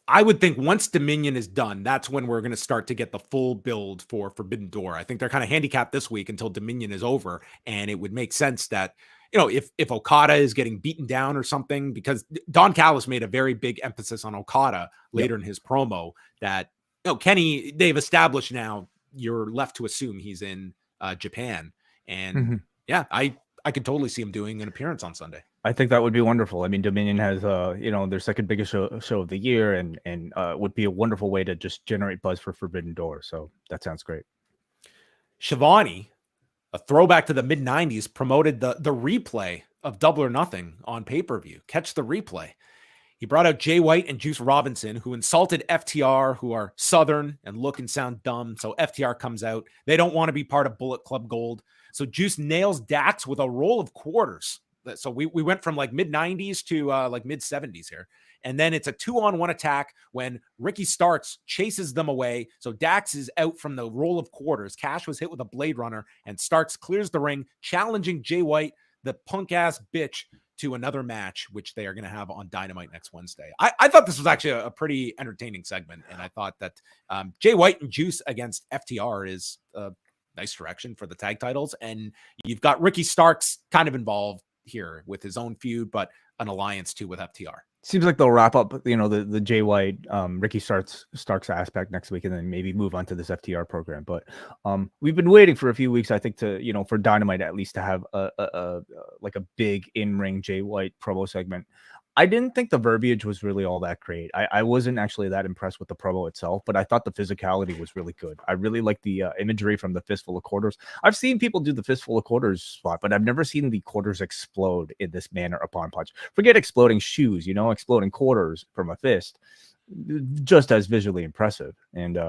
Speaker 2: I would think once Dominion is done, that's when we're going to start to get the full build for Forbidden Door. I think they're kind of handicapped this week until Dominion is over, and it would make sense that if Okada is getting beaten down or something, because Don Callis made a very big emphasis on Okada later in his promo that, Kenny, they've established now you're left to assume he's in Japan. And I could totally see him doing an appearance on Sunday.
Speaker 3: I think that would be wonderful. I mean, Dominion has, their second biggest show of the year, and would be a wonderful way to just generate buzz for Forbidden Door. So that sounds great.
Speaker 2: Shivani, a throwback to the mid-90s, promoted the replay of Double or Nothing on pay-per-view. Catch the replay. He brought out Jay White and Juice Robinson, who insulted FTR, who are Southern and look and sound dumb. So FTR comes out. They don't want to be part of Bullet Club Gold. So Juice nails Dax with a roll of quarters. So we went from like mid-90s to like mid-70s here. And then it's a 2-on-1 attack when Ricky Starks chases them away. So Dax is out from the roll of quarters. Cash was hit with a Blade Runner, and Starks clears the ring, challenging Jay White, the punk-ass bitch, to another match, which they are going to have on Dynamite next Wednesday. I thought this was actually a pretty entertaining segment, and I thought that Jay White and Juice against FTR is a nice direction for the tag titles. And you've got Ricky Starks kind of involved here with his own feud, but an alliance too with FTR.
Speaker 3: Seems like they'll wrap up, the Jay White, Ricky Starks aspect next week, and then maybe move on to this FTR program. But we've been waiting for a few weeks, I think, to for Dynamite at least to have a big in-ring Jay White promo segment. I didn't think the verbiage was really all that great. I wasn't actually that impressed with the promo itself, but I thought the physicality was really good. I really like the imagery from the fistful of quarters. I've seen people do the fistful of quarters spot, but I've never seen the quarters explode in this manner upon punch. Forget exploding shoes, exploding quarters from a fist, just as visually impressive. And,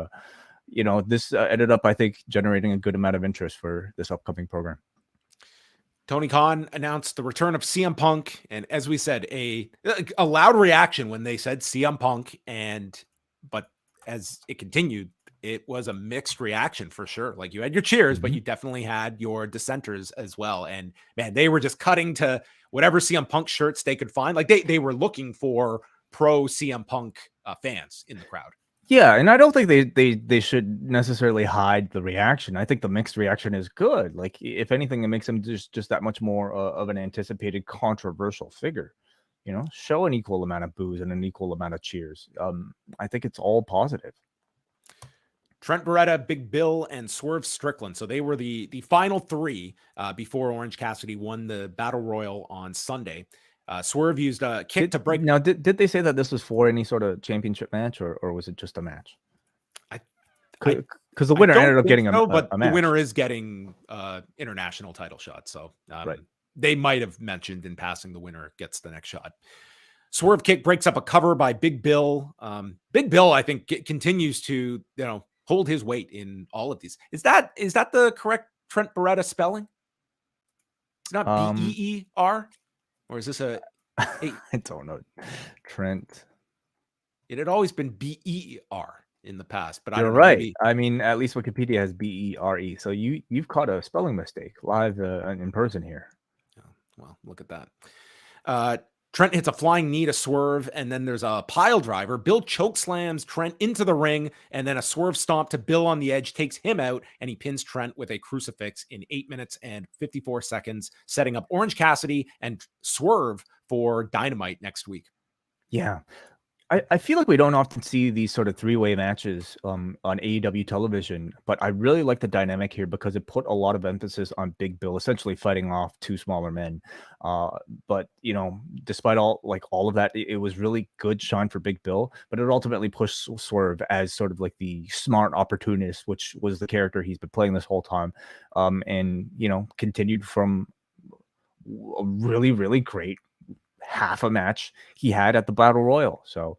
Speaker 3: this ended up, I think, generating a good amount of interest for this upcoming program.
Speaker 2: Tony Khan announced the return of CM Punk, and as we said, a loud reaction when they said CM Punk, but as it continued, it was a mixed reaction for sure. Like, you had your cheers, but you definitely had your dissenters as well. And man, they were just cutting to whatever CM Punk shirts they could find. Like they were looking for pro CM Punk fans in the crowd.
Speaker 3: Yeah, and I don't think they should necessarily hide the reaction. I think the mixed reaction is good. Like, if anything, it makes him just that much more of an anticipated controversial figure. Show an equal amount of boos and an equal amount of cheers. I think it's all positive.
Speaker 2: Trent Beretta, Big Bill, and Swerve Strickland. So they were the final three before Orange Cassidy won the Battle Royal on Sunday. Swerve used a kick to break.
Speaker 3: Now, did they say that this was for any sort of championship match, or was it just a match? Because the winner ended up getting a match.
Speaker 2: The winner is getting international title shot. So they might have mentioned in passing the winner gets the next shot. Swerve kick breaks up a cover by Big Bill. Big Bill, I think, continues to hold his weight in all of these. Is that the correct Trent Beretta spelling? It's not B-E-E-R? Or is this a
Speaker 3: I don't know. Trent.
Speaker 2: It had always been B-E-R in the past, but
Speaker 3: you're right. I mean, at least Wikipedia has B-E-R-E. So you've caught a spelling mistake live in person here.
Speaker 2: Oh, well, look at that. Trent hits a flying knee to Swerve, and then there's a pile driver. Bill chokeslams Trent into the ring, and then a Swerve stomp to Bill on the edge takes him out, and he pins Trent with a crucifix in 8 minutes and 54 seconds, setting up Orange Cassidy and Swerve for Dynamite next week.
Speaker 3: Yeah. I feel like we don't often see these sort of three-way matches on AEW television, but I really like the dynamic here because it put a lot of emphasis on Big Bill, essentially fighting off two smaller men. But despite all of that, it was really good shine for Big Bill, but it ultimately pushed Swerve as sort of like the smart opportunist, which was the character he's been playing this whole time, and continued from a really, really great half a match he had at the Battle Royal. So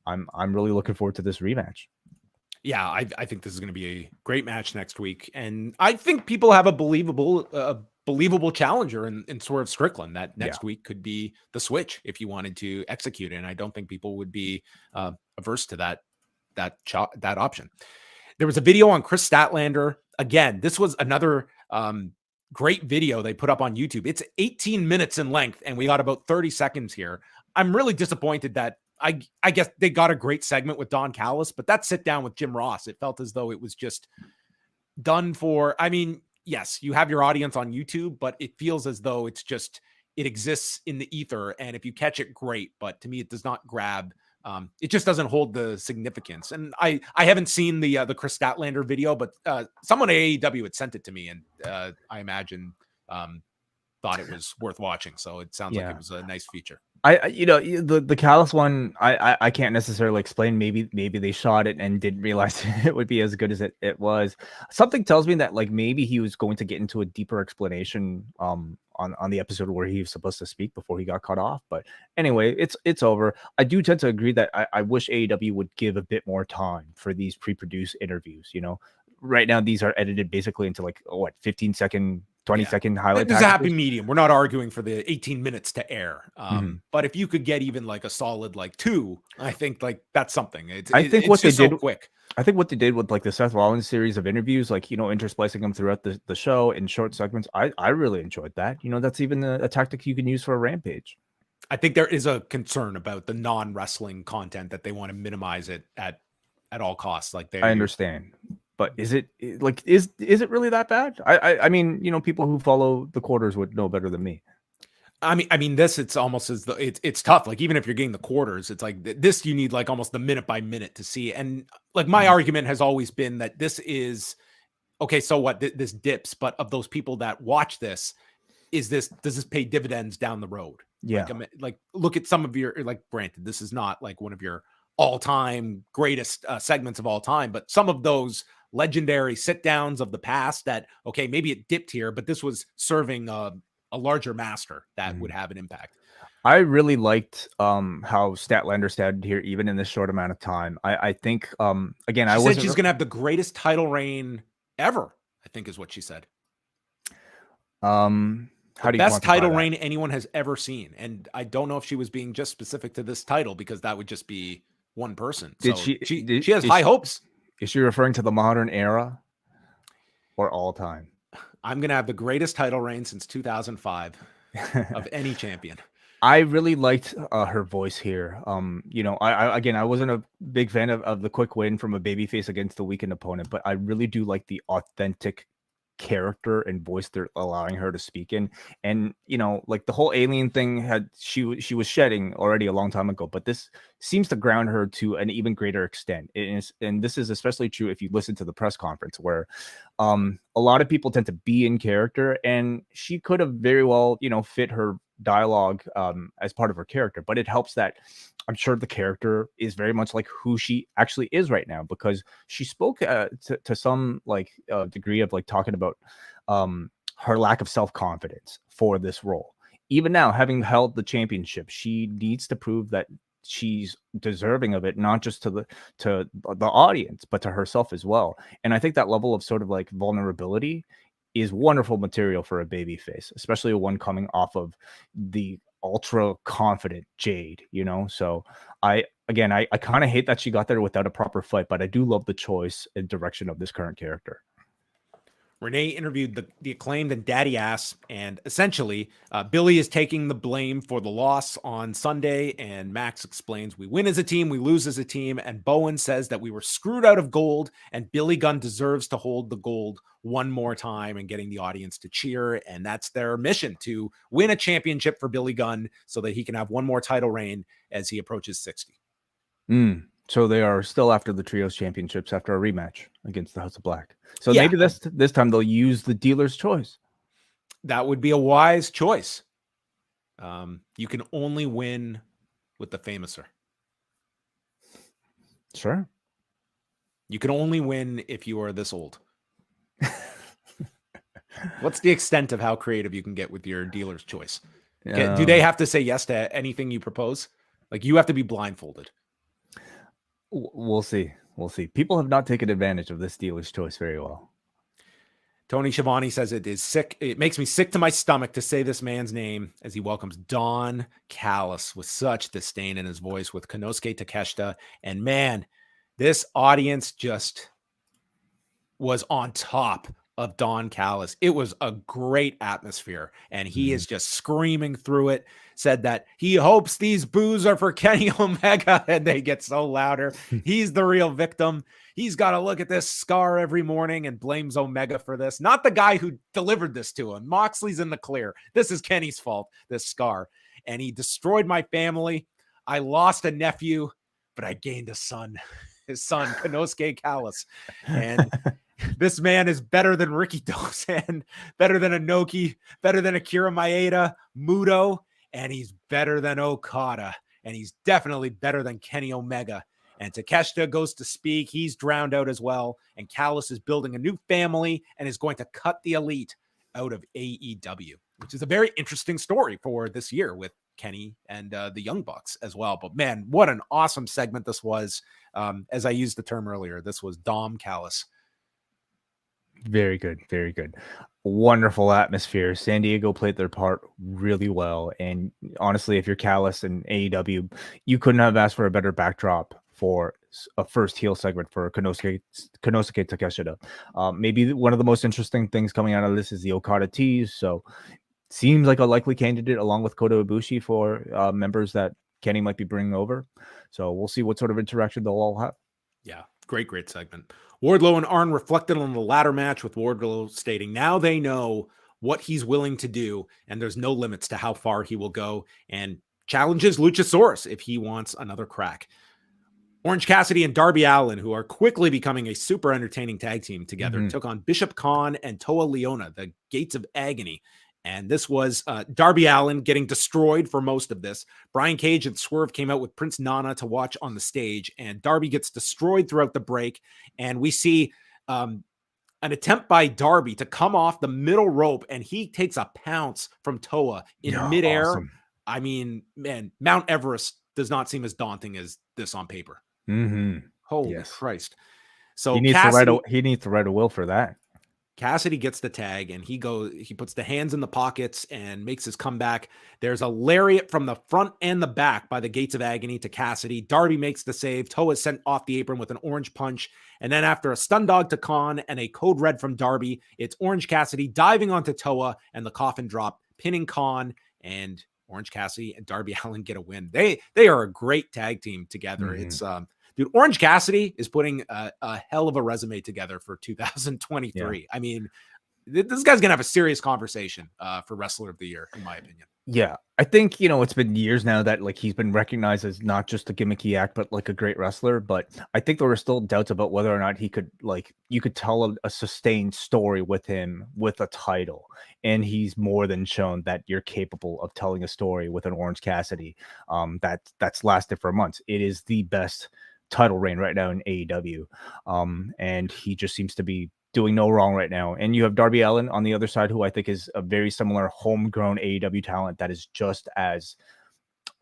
Speaker 3: I'm really looking forward to this rematch.
Speaker 2: Yeah, I think this is going to be a great match next week, and I think people have a believable challenger in Swerve Strickland that next week could be the switch if you wanted to execute it. And I don't think people would be averse to that option. There was a video on Kris Statlander. Again, this was another great video they put up on YouTube. It's 18 minutes in length, and we got about 30 seconds here. I'm really disappointed that I guess they got a great segment with Don Callis, but that sit down with Jim Ross, it felt as though it was just done for. I mean, yes, you have your audience on YouTube, but it feels as though it exists in the ether. And if you catch it, great. But to me, it does not grab. It just doesn't hold the significance. And I haven't seen the Kris Statlander video, but someone at AEW had sent it to me, and I imagine thought it was worth watching. So it sounds like it was a nice feature.
Speaker 3: The Callis one, I can't necessarily explain. Maybe they shot it and didn't realize it would be as good as it was. Something tells me that like maybe he was going to get into a deeper explanation on the episode where he was supposed to speak before he got cut off. But anyway, it's over. I do tend to agree that I wish AEW would give a bit more time for these pre-produced interviews. Right now these are edited basically into like 15-second 20-second highlight.
Speaker 2: There's a happy medium. We're not arguing for the 18 minutes to air. But if you could get even like a solid like 2, I think like that's something. I think what they did quick.
Speaker 3: I think what they did with like the Seth Rollins series of interviews, like, intersplicing them throughout the show in short segments, I really enjoyed that. That's even a tactic you can use for a Rampage.
Speaker 2: I think there is a concern about the non-wrestling content that they want to minimize it at all costs. Like
Speaker 3: I understand. But is it really that bad? I mean, people who follow the quarters would know better than me.
Speaker 2: I mean, this, it's almost as though it's tough. Like, even if you're getting the quarters, it's like this, you need like almost the minute by minute to see. And like my argument has always been that this is okay. So what, this dips, but of those people that watch this, does this pay dividends down the road?
Speaker 3: Yeah.
Speaker 2: Like look at some of your, like, granted, this is not like one of your all-time greatest segments of all time, but some of those legendary sit downs of the past that, okay, maybe it dipped here, but this was serving a larger master that would have an impact.
Speaker 3: I really liked how Statlander started here, even in this short amount of time. I think again,
Speaker 2: she said she's gonna have the greatest title reign ever, I think is what she said.
Speaker 3: How do you
Speaker 2: best title reign anyone has ever seen? And I don't know if she was being just specific to this title, because that would just be one person. She has high hopes.
Speaker 3: Is she referring to the modern era or all time?
Speaker 2: I'm going to have the greatest title reign since 2005 of any champion.
Speaker 3: I really liked her voice here. I wasn't a big fan of the quick win from a babyface against the weakened opponent, but I really do like the authentic character and voice they're allowing her to speak in. And like the whole alien thing she was shedding already a long time ago, but this seems to ground her to an even greater extent. And this is especially true if you listen to the press conference, where a lot of people tend to be in character, and she could have very well fit her dialogue as part of her character, but it helps that I'm sure the character is very much like who she actually is right now, because she spoke to some degree of like talking about her lack of self-confidence for this role. Even now, having held the championship, she needs to prove that she's deserving of it, not just to the audience, but to herself as well. And I think that level of sort of like vulnerability is wonderful material for a babyface, especially one coming off of the ultra confident Jade, So I kind of hate that she got there without a proper fight, but I do love the choice and direction of this current character.
Speaker 2: Renee interviewed the Acclaimed and Daddy Ass, and essentially Billy is taking the blame for the loss on Sunday, and Max explains we win as a team, we lose as a team, and Bowen says that we were screwed out of gold, and Billy Gunn deserves to hold the gold one more time and getting the audience to cheer, and that's their mission, to win a championship for Billy Gunn so that he can have one more title reign as he approaches 60.
Speaker 3: So they are still after the Trios Championships after a rematch against the House of Black. So maybe this time they'll use the dealer's choice.
Speaker 2: That would be a wise choice. You can only win with the famouser.
Speaker 3: Sure.
Speaker 2: You can only win if you are this old. What's the extent of how creative you can get with your dealer's choice? Do they have to say yes to anything you propose? Like, you have to be blindfolded.
Speaker 3: We'll see. People have not taken advantage of this dealer's choice very well.
Speaker 2: Tony Schiavone says it is sick. It makes me sick to my stomach to say this man's name as he welcomes Don Callis with such disdain in his voice with Konosuke Takeshita. And man, this audience just was on top of Don Callis. It was a great atmosphere, and he is just screaming through it. Said that he hopes these boos are for Kenny Omega, and they get so louder. He's the real victim. He's got to look at this scar every morning and blames Omega for this. Not the guy who delivered this to him. Moxley's in the clear. This is Kenny's fault, this scar. And he destroyed my family. I lost a nephew, but I gained a son. His son, Konosuke Callis. And this man is better than Ricky Dosan, better than Inoki, better than Akira Maeda, Muto, and he's better than Okada. And he's definitely better than Kenny Omega. And Takeshita goes to speak. He's drowned out as well. And Callis is building a new family and is going to cut the Elite out of AEW, which is a very interesting story for this year with Kenny and the Young Bucks as well. But man, what an awesome segment this was. As I used the term earlier, this was Dom Callis.
Speaker 3: Very good. Very good. Wonderful atmosphere. San Diego played their part really well. And honestly, if you're Callis and AEW, you couldn't have asked for a better backdrop for a first heel segment for Konosuke Takeshita. Maybe one of the most interesting things coming out of this is the Okada tease. So seems like a likely candidate along with Kota Ibushi for members that Kenny might be bringing over. So we'll see what sort of interaction they'll all have.
Speaker 2: Yeah, great segment. Wardlow and Arn reflected on the ladder match, with Wardlow stating now they know what he's willing to do and there's no limits to how far he will go, and challenges Luchasaurus if he wants another crack. Orange Cassidy and Darby Allin, who are quickly becoming a super entertaining tag team together, took on Bishop Khan and Toa Leona, the Gates of Agony. And this was Darby Allin getting destroyed for most of this. Brian Cage and Swerve came out with Prince Nana to watch on the stage, and Darby gets destroyed throughout the break. And we see an attempt by Darby to come off the middle rope, and he takes a pounce from Toa in midair.
Speaker 3: Awesome.
Speaker 2: I mean, man, Mount Everest does not seem as daunting as this on paper. Holy Christ. So
Speaker 3: he needs to write a will for that.
Speaker 2: Cassidy gets the tag, and he puts the hands in the pockets and makes his comeback. There's a lariat from the front and the back by the Gates of Agony to Cassidy. Darby makes the save. Toa is sent off the apron with an orange punch. And then after a stun dog to Khan and a code red from Darby, it's Orange Cassidy diving onto Toa and the coffin drop, pinning Khan, and Orange Cassidy and Darby Allin get a win. They are a great tag team together. It's dude, Orange Cassidy is putting a hell of a resume together for 2023. Yeah. I mean, this guy's gonna have a serious conversation for Wrestler of the Year, in my opinion.
Speaker 3: Yeah, I think, it's been years now that like he's been recognized as not just a gimmicky act, but like a great wrestler. But I think there were still doubts about whether or not he could, like, you could tell a sustained story with him with a title. And he's more than shown that you're capable of telling a story with an Orange Cassidy that's lasted for months. It is the best title reign right now in AEW. And he just seems to be doing no wrong right now. And you have Darby Allin on the other side, who I think is a very similar homegrown AEW talent that is just as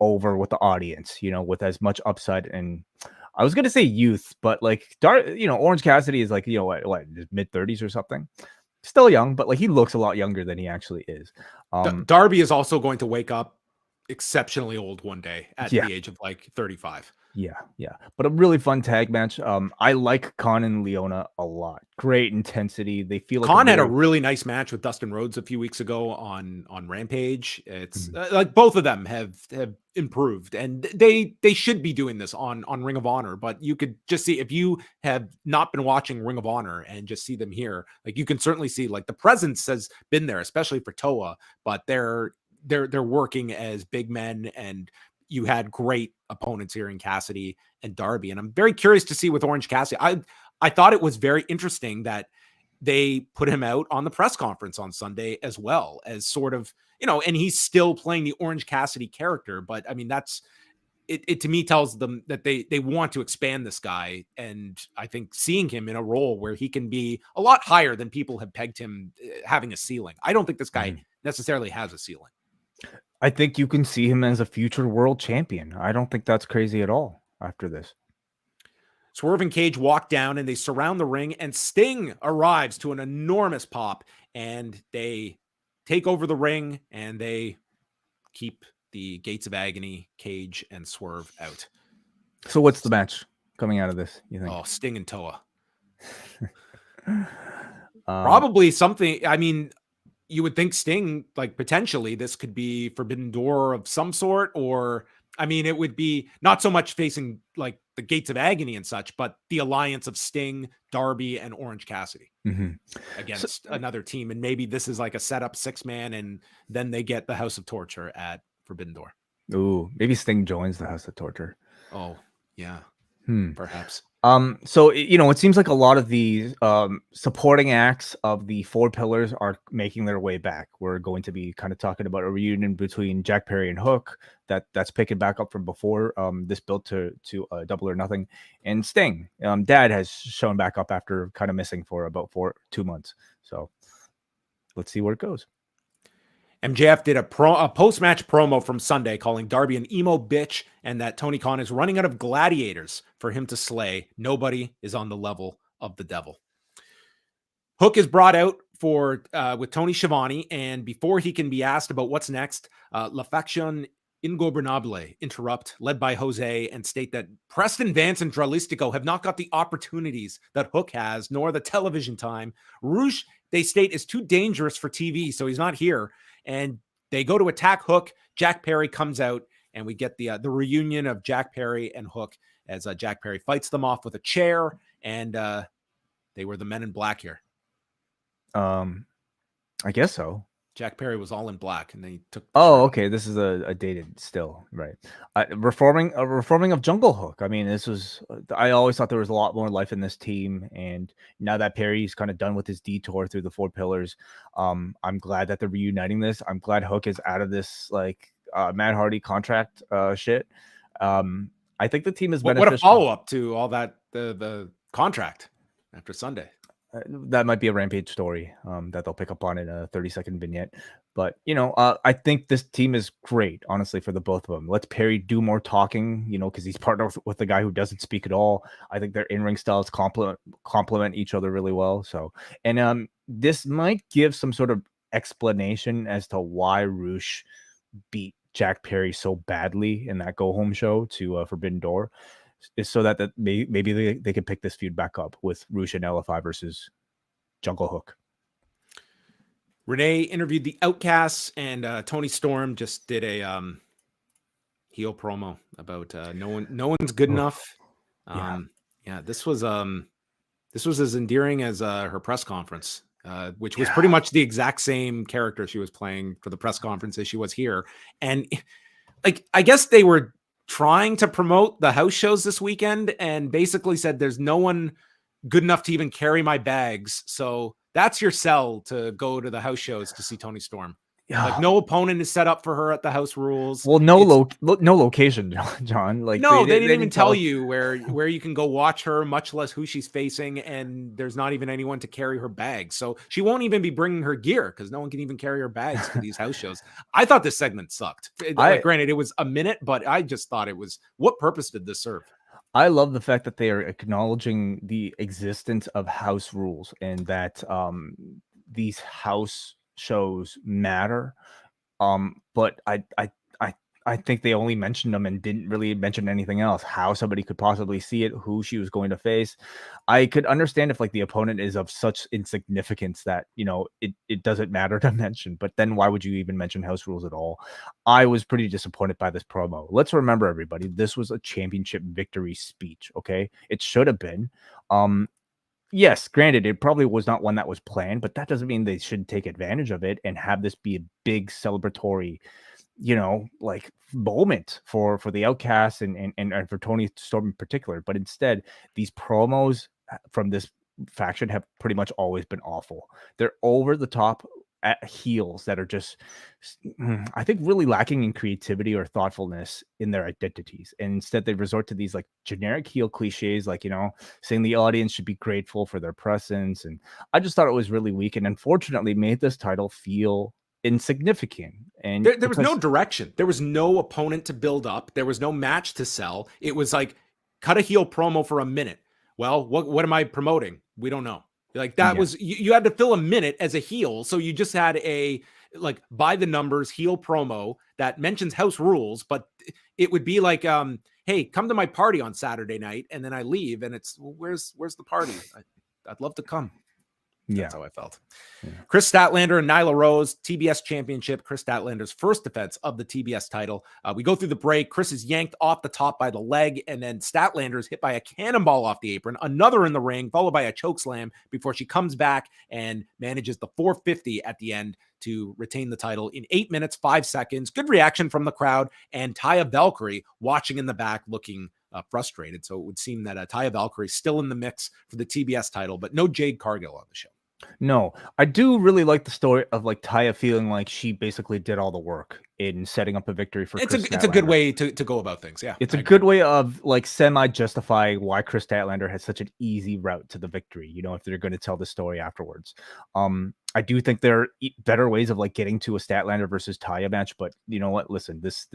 Speaker 3: over with the audience, with as much upside. And I was going to say youth, but like, Orange Cassidy is like, what mid-30s or something. Still young, but like he looks a lot younger than he actually is.
Speaker 2: Darby is also going to wake up exceptionally old one day at the age of like 35.
Speaker 3: Yeah. But a really fun tag match. I like Khan and Leona a lot. Great intensity. They feel like
Speaker 2: Khan had a really nice match with Dustin Rhodes a few weeks ago on Rampage. It's like both of them have improved, and they should be doing this on Ring of Honor. But you could just see, if you have not been watching Ring of Honor and just see them here, like you can certainly see like the presence has been there, especially for Toa. But they're working as big men, and you had great opponents here in Cassidy and Darby. And I'm very curious to see with Orange Cassidy. I thought it was very interesting that they put him out on the press conference on Sunday as well, as sort of, and he's still playing the Orange Cassidy character. But I mean, that's it to me tells them that they want to expand this guy. And I think seeing him in a role where he can be a lot higher than people have pegged him having a ceiling. I don't think this guy necessarily has a ceiling.
Speaker 3: I think you can see him as a future world champion. I don't think that's crazy at all after this.
Speaker 2: Swerve and Cage walk down and they surround the ring, and Sting arrives to an enormous pop, and they take over the ring and they keep the Gates of Agony, Cage, and Swerve out.
Speaker 3: So what's the match coming out of this, you think?
Speaker 2: Oh, Sting and Toa. Probably something. I mean, you would think Sting, like potentially this could be Forbidden Door of some sort, or I mean, it would be not so much facing like the Gates of Agony and such, but the alliance of Sting, Darby, and Orange Cassidy against another team. And maybe this is like a setup 6-man, and then they get the House of Torture at Forbidden Door.
Speaker 3: Ooh, maybe Sting joins the House of Torture.
Speaker 2: Oh, yeah. Perhaps.
Speaker 3: So it seems like a lot of the supporting acts of the 4 pillars are making their way back. We're going to be kind of talking about a reunion between Jack Perry and Hook that's picking back up from before this built to Double or Nothing, and Sting. Dad has shown back up after kind of missing for about 2 months. So let's see where it goes.
Speaker 2: MJF did a post-match promo from Sunday calling Darby an emo bitch and that Tony Khan is running out of gladiators for him to slay. Nobody is on the level of the devil. Hook is brought out with Tony Schiavone, and before he can be asked about what's next, La Faction Ingobernable interrupt, led by Jose, and state that Preston Vance and Dralistico have not got the opportunities that Hook has, nor the television time. Rouge, they state, is too dangerous for TV, so he's not here. And they go to attack Hook. Jack Perry comes out, and we get the reunion of Jack Perry and Hook as Jack Perry fights them off with a chair, and they were the Men in Black here.
Speaker 3: I guess so.
Speaker 2: Jack Perry was all in black, and they took.
Speaker 3: Okay. This is a dated still, right? Reforming of Jungle Hook. I mean, this was. I always thought there was a lot more life in this team, and now that Perry's kind of done with his detour through the 4 pillars, I'm glad that they're reuniting this. I'm glad Hook is out of this like Matt Hardy contract shit. I think the team is beneficial.
Speaker 2: What a follow up to all that the contract after Sunday.
Speaker 3: That might be a Rampage story that they'll pick up on in a 30-second vignette. But, I think this team is great, honestly, for the both of them. Let's Perry do more talking, because he's partnered with the guy who doesn't speak at all. I think their in-ring styles complement each other really well. So, and this might give some sort of explanation as to why Rouge beat Jack Perry so badly in that go-home show to Forbidden Door. Is so that maybe they could pick this feud back up with Rouge and LFI versus Jungle Hook.
Speaker 2: Renee interviewed the Outcasts, and Tony Storm just did a heel promo about no one's good enough. This was as endearing as her press conference, which was pretty much the exact same character she was playing for the press conference as she was here. And like, I guess they were trying to promote the house shows this weekend and basically said there's no one good enough to even carry my bags. So that's your sell to go to the house shows to see Tony Storm. Like no opponent is set up for her at the House Rules.
Speaker 3: Well, no location, John. Like
Speaker 2: no, they didn't even tell you where you can go watch her, much less who she's facing. And there's not even anyone to carry her bags. So she won't even be bringing her gear because no one can even carry her bags to these house shows. I thought this segment sucked. Granted, it was a minute, but I just thought it was, what purpose did this serve?
Speaker 3: I love the fact that they are acknowledging the existence of House Rules and that these house shows matter, but I think they only mentioned them and didn't really mention anything else. How somebody could possibly see it, who she was going to face. I could understand if like the opponent is of such insignificance that it doesn't matter to mention. But then why would you even mention House Rules at all? I was pretty disappointed by this promo. Let's remember, everybody, this was a championship victory speech. Okay, it should have been. Yes, granted, it probably was not one that was planned, but that doesn't mean they should take advantage of it and have this be a big celebratory, like moment for the Outcasts and for Tony Storm in particular. But instead, these promos from this faction have pretty much always been awful. They're over the top at heels that are just, I think, really lacking in creativity or thoughtfulness in their identities. And instead they resort to these like generic heel cliches, like, saying the audience should be grateful for their presence. And I just thought it was really weak and unfortunately made this title feel insignificant. And
Speaker 2: there was no direction. There was no opponent to build up. There was no match to sell. It was like, cut a heel promo for a minute. Well, what am I promoting? We don't know. Like that was, you had to fill a minute as a heel. So you just had a like by the numbers heel promo that mentions House Rules, but it would be like, hey, come to my party on Saturday night. And then I leave and it's, where's the party? I'd love to come. That's how I felt. Kris Statlander and Nyla Rose, TBS championship. Kris Statlander's first defense of the TBS title. We go through the break. Kris is yanked off the top by the leg, and then Statlander is hit by a cannonball off the apron, another in the ring, followed by a chokeslam before she comes back and manages the 450 at the end to retain the title in 8 minutes, 5 seconds. Good reaction from the crowd, and Taya Valkyrie watching in the back looking frustrated. So it would seem that Taya Valkyrie still in the mix for the TBS title, but no Jade Cargill on the show.
Speaker 3: No, I do really like the story of like Taya feeling like she basically did all the work in setting up a victory for Kris Statlander.
Speaker 2: It's a good way to go about things. Yeah,
Speaker 3: it's a good way of like semi-justifying why Kris Statlander has such an easy route to the victory. You know, if they're going to tell the story afterwards. I do think there are better ways of like getting to a Statlander versus Taya match, but you know what? Listen, this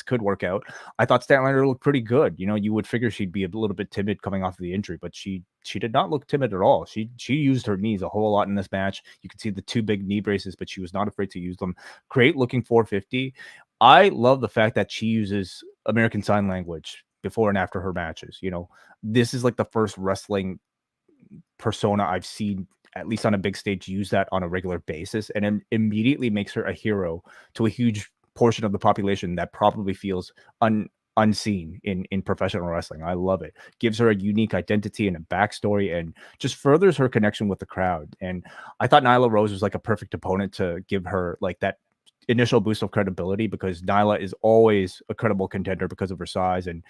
Speaker 3: could work out. I thought Statlander looked pretty good. You know, you would figure she'd be a little bit timid coming off of the injury, but she did not look timid at all. She used her knees a whole lot in this match. You can see the 2 big knee braces, but she was not afraid to use them. Great looking 450. I love the fact that she uses American Sign Language before and after her matches. You know, this is like the first wrestling persona I've seen, at least on a big stage, use that on a regular basis, and it immediately makes her a hero to a huge portion of the population that probably feels unseen in professional wrestling. I love it. Gives her a unique identity and a backstory, and just furthers her connection with the crowd. And I thought Nyla Rose was like a perfect opponent to give her like that initial boost of credibility, because Nyla is always a credible contender because of her size, and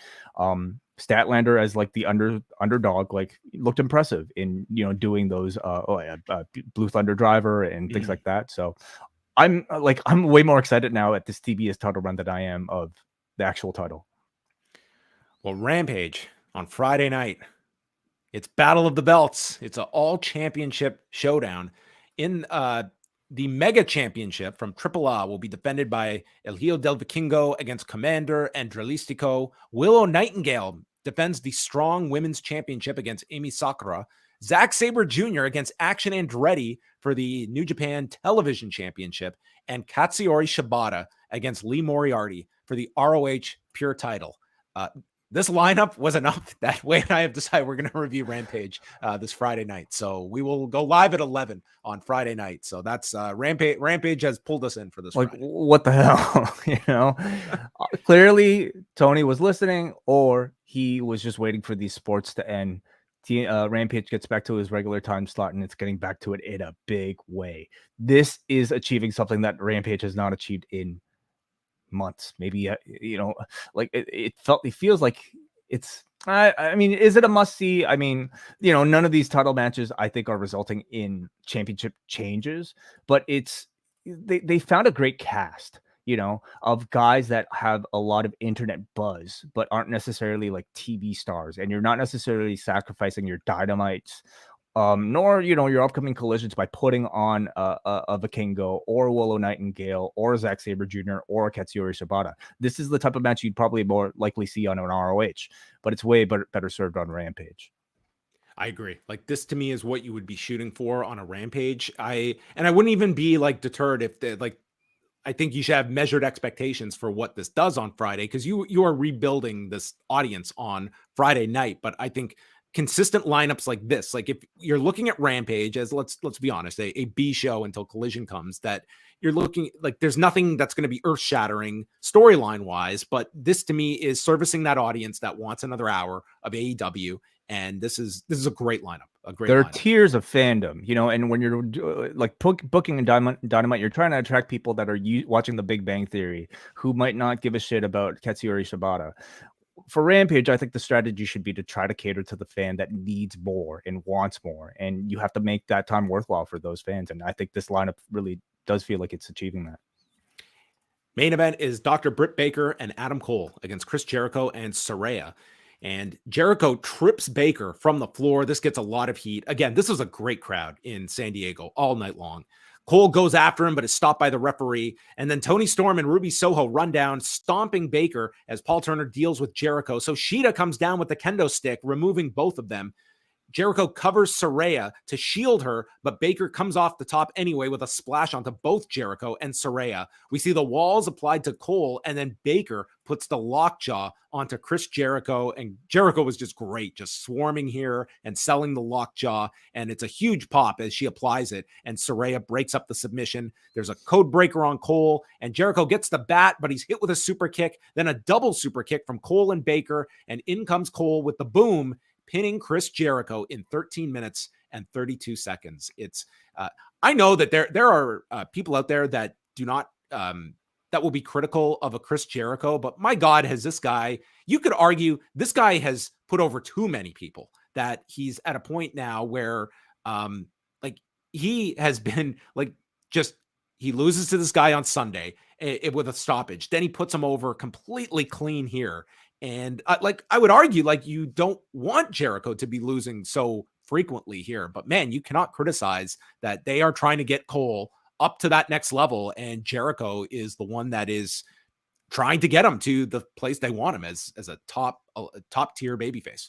Speaker 3: Statlander as like the underdog, like looked impressive in, you know, doing those Blue Thunder Driver and things like that. So I'm way more excited now at this TBS title run than I am of the actual title.
Speaker 2: Well, Rampage on Friday night. It's Battle of the Belts. It's an all championship showdown. In the Mega Championship from AAA will be defended by El Hijo del Vikingo against Commander and Dralistico. Willow Nightingale defends the Strong Women's Championship against Amy Sakura. Zack Sabre Jr. against Action Andretti for the New Japan Television Championship. And Katsuyori Shibata against Lee Moriarty for the ROH Pure title. This lineup was enough that Wade and I have decided we're going to review Rampage this Friday night. So we will go live at 11 on Friday night. So that's Rampage. Rampage has pulled us in for this.
Speaker 3: Like,
Speaker 2: Friday.
Speaker 3: What the hell? You know, clearly Tony was listening, or he was just waiting for these sports to end. Rampage gets back to his regular time slot, and it's getting back to it in a big way. This is achieving something that Rampage has not achieved in months, maybe. You know, like it feels like it's I mean, is it a must see? I mean, you know, none of these title matches I think are resulting in championship changes, but they found a great cast, you know, of guys that have a lot of internet buzz but aren't necessarily like TV stars, and you're not necessarily sacrificing your Dynamites nor, you know, your upcoming collisions by putting on a Vikingo or Willow Nightingale or Zack Sabre Jr. or Katsuyori Shibata. This is the type of match you'd probably more likely see on an ROH, but it's way better served on Rampage.
Speaker 2: I agree. Like, this to me is what you would be shooting for on a Rampage. I wouldn't even be like deterred if I think you should have measured expectations for what this does on Friday, because you are rebuilding this audience on Friday night. But I think consistent lineups like this, like if you're looking at Rampage as, let's be honest, a B show until Collision comes, that you're looking like there's nothing that's going to be earth shattering storyline wise, but this to me is servicing that audience that wants another hour of AEW. And this is a great lineup.
Speaker 3: There are tiers of fandom, you know, and when you're like booking and Dynamite, you're trying to attract people that are watching The Big Bang Theory, who might not give a shit about Katsuyori Shibata. For Rampage, I think the strategy should be to try to cater to the fan that needs more and wants more, and you have to make that time worthwhile for those fans. And I think this lineup really does feel like it's achieving that.
Speaker 2: Main event is Dr. Britt Baker and Adam Cole against Chris Jericho and Saraya. And Jericho trips Baker from the floor. This gets a lot of heat. Again, this was a great crowd in San Diego all night long. Cole goes after him, but is stopped by the referee. And then Tony Storm and Ruby Soho run down, stomping Baker as Paul Turner deals with Jericho. So Shida comes down with the kendo stick, removing both of them. Jericho covers Saraya to shield her, but Baker comes off the top anyway with a splash onto both Jericho and Saraya. We see the walls applied to Cole, and then Baker puts the lockjaw onto Chris Jericho, and Jericho was just great, just swarming here and selling the lockjaw, and it's a huge pop as she applies it, and Saraya breaks up the submission. There's a code breaker on Cole, and Jericho gets the bat, but he's hit with a super kick, then a double super kick from Cole and Baker, and in comes Cole with the boom, pinning Chris Jericho in 13 minutes and 32 seconds. It's I know that there are people out there that do not that will be critical of a Chris Jericho, but my God, has this guy, you could argue this guy has put over too many people, that he's at a point now where like he has been like, just, he loses to this guy on Sunday with a stoppage. Then he puts him over completely clean here. And I would argue, like, you don't want Jericho to be losing so frequently here, but man, you cannot criticize that they are trying to get Cole up to that next level, and Jericho is the one that is trying to get him to the place they want him as a top tier babyface.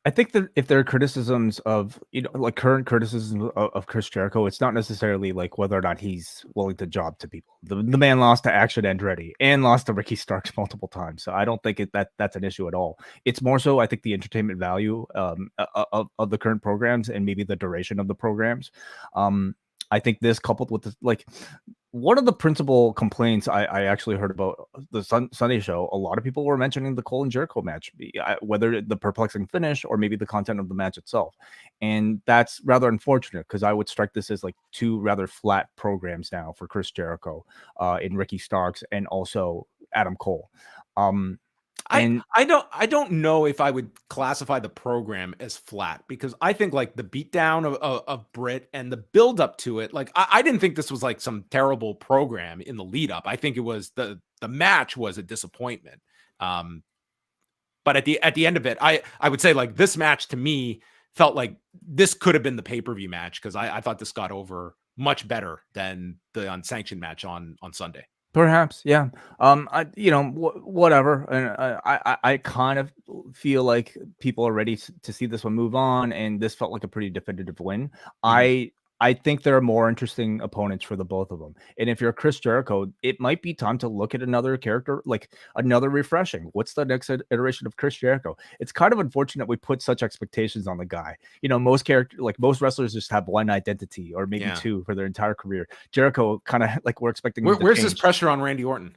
Speaker 3: I think that if there are criticisms of, like current criticisms of Chris Jericho, it's not necessarily like whether or not he's willing to job to people. The man lost to Action Andretti and lost to Ricky Starks multiple times. So I don't think that's an issue at all. It's more so, I think, the entertainment value of the current programs and maybe the duration of the programs. I think this coupled with one of the principal complaints I actually heard about the Sunday show, a lot of people were mentioning the Cole and Jericho match, whether the perplexing finish or maybe the content of the match itself. And that's rather unfortunate, because I would strike this as like two rather flat programs now for Chris Jericho in Ricky Starks and also Adam Cole.
Speaker 2: I don't know if I would classify the program as flat, because I think like the beatdown of Britt and the build up to it, like I didn't think this was like some terrible program in the lead up. I think it was the match was a disappointment. But at the end of it, I would say like this match to me felt like this could have been the pay-per-view match, because I thought this got over much better than the unsanctioned match on Sunday.
Speaker 3: Perhaps, yeah. Whatever. And I kind of feel like people are ready to see this one move on, and this felt like a pretty definitive win. Mm-hmm. I think there are more interesting opponents for the both of them. And if you're Chris Jericho, it might be time to look at another character, like another refreshing. What's the next iteration of Chris Jericho? It's kind of unfortunate we put such expectations on the guy. Most wrestlers just have one identity or maybe two for their entire career. Jericho kind of like we're expecting.
Speaker 2: Where's this pressure on Randy Orton?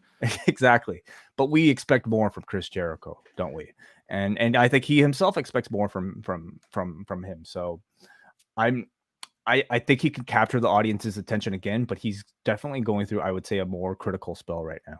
Speaker 3: Exactly. But we expect more from Chris Jericho, don't we? And I think he himself expects more from him. So I think he could capture the audience's attention again, but he's definitely going through, I would say, a more critical spell right now.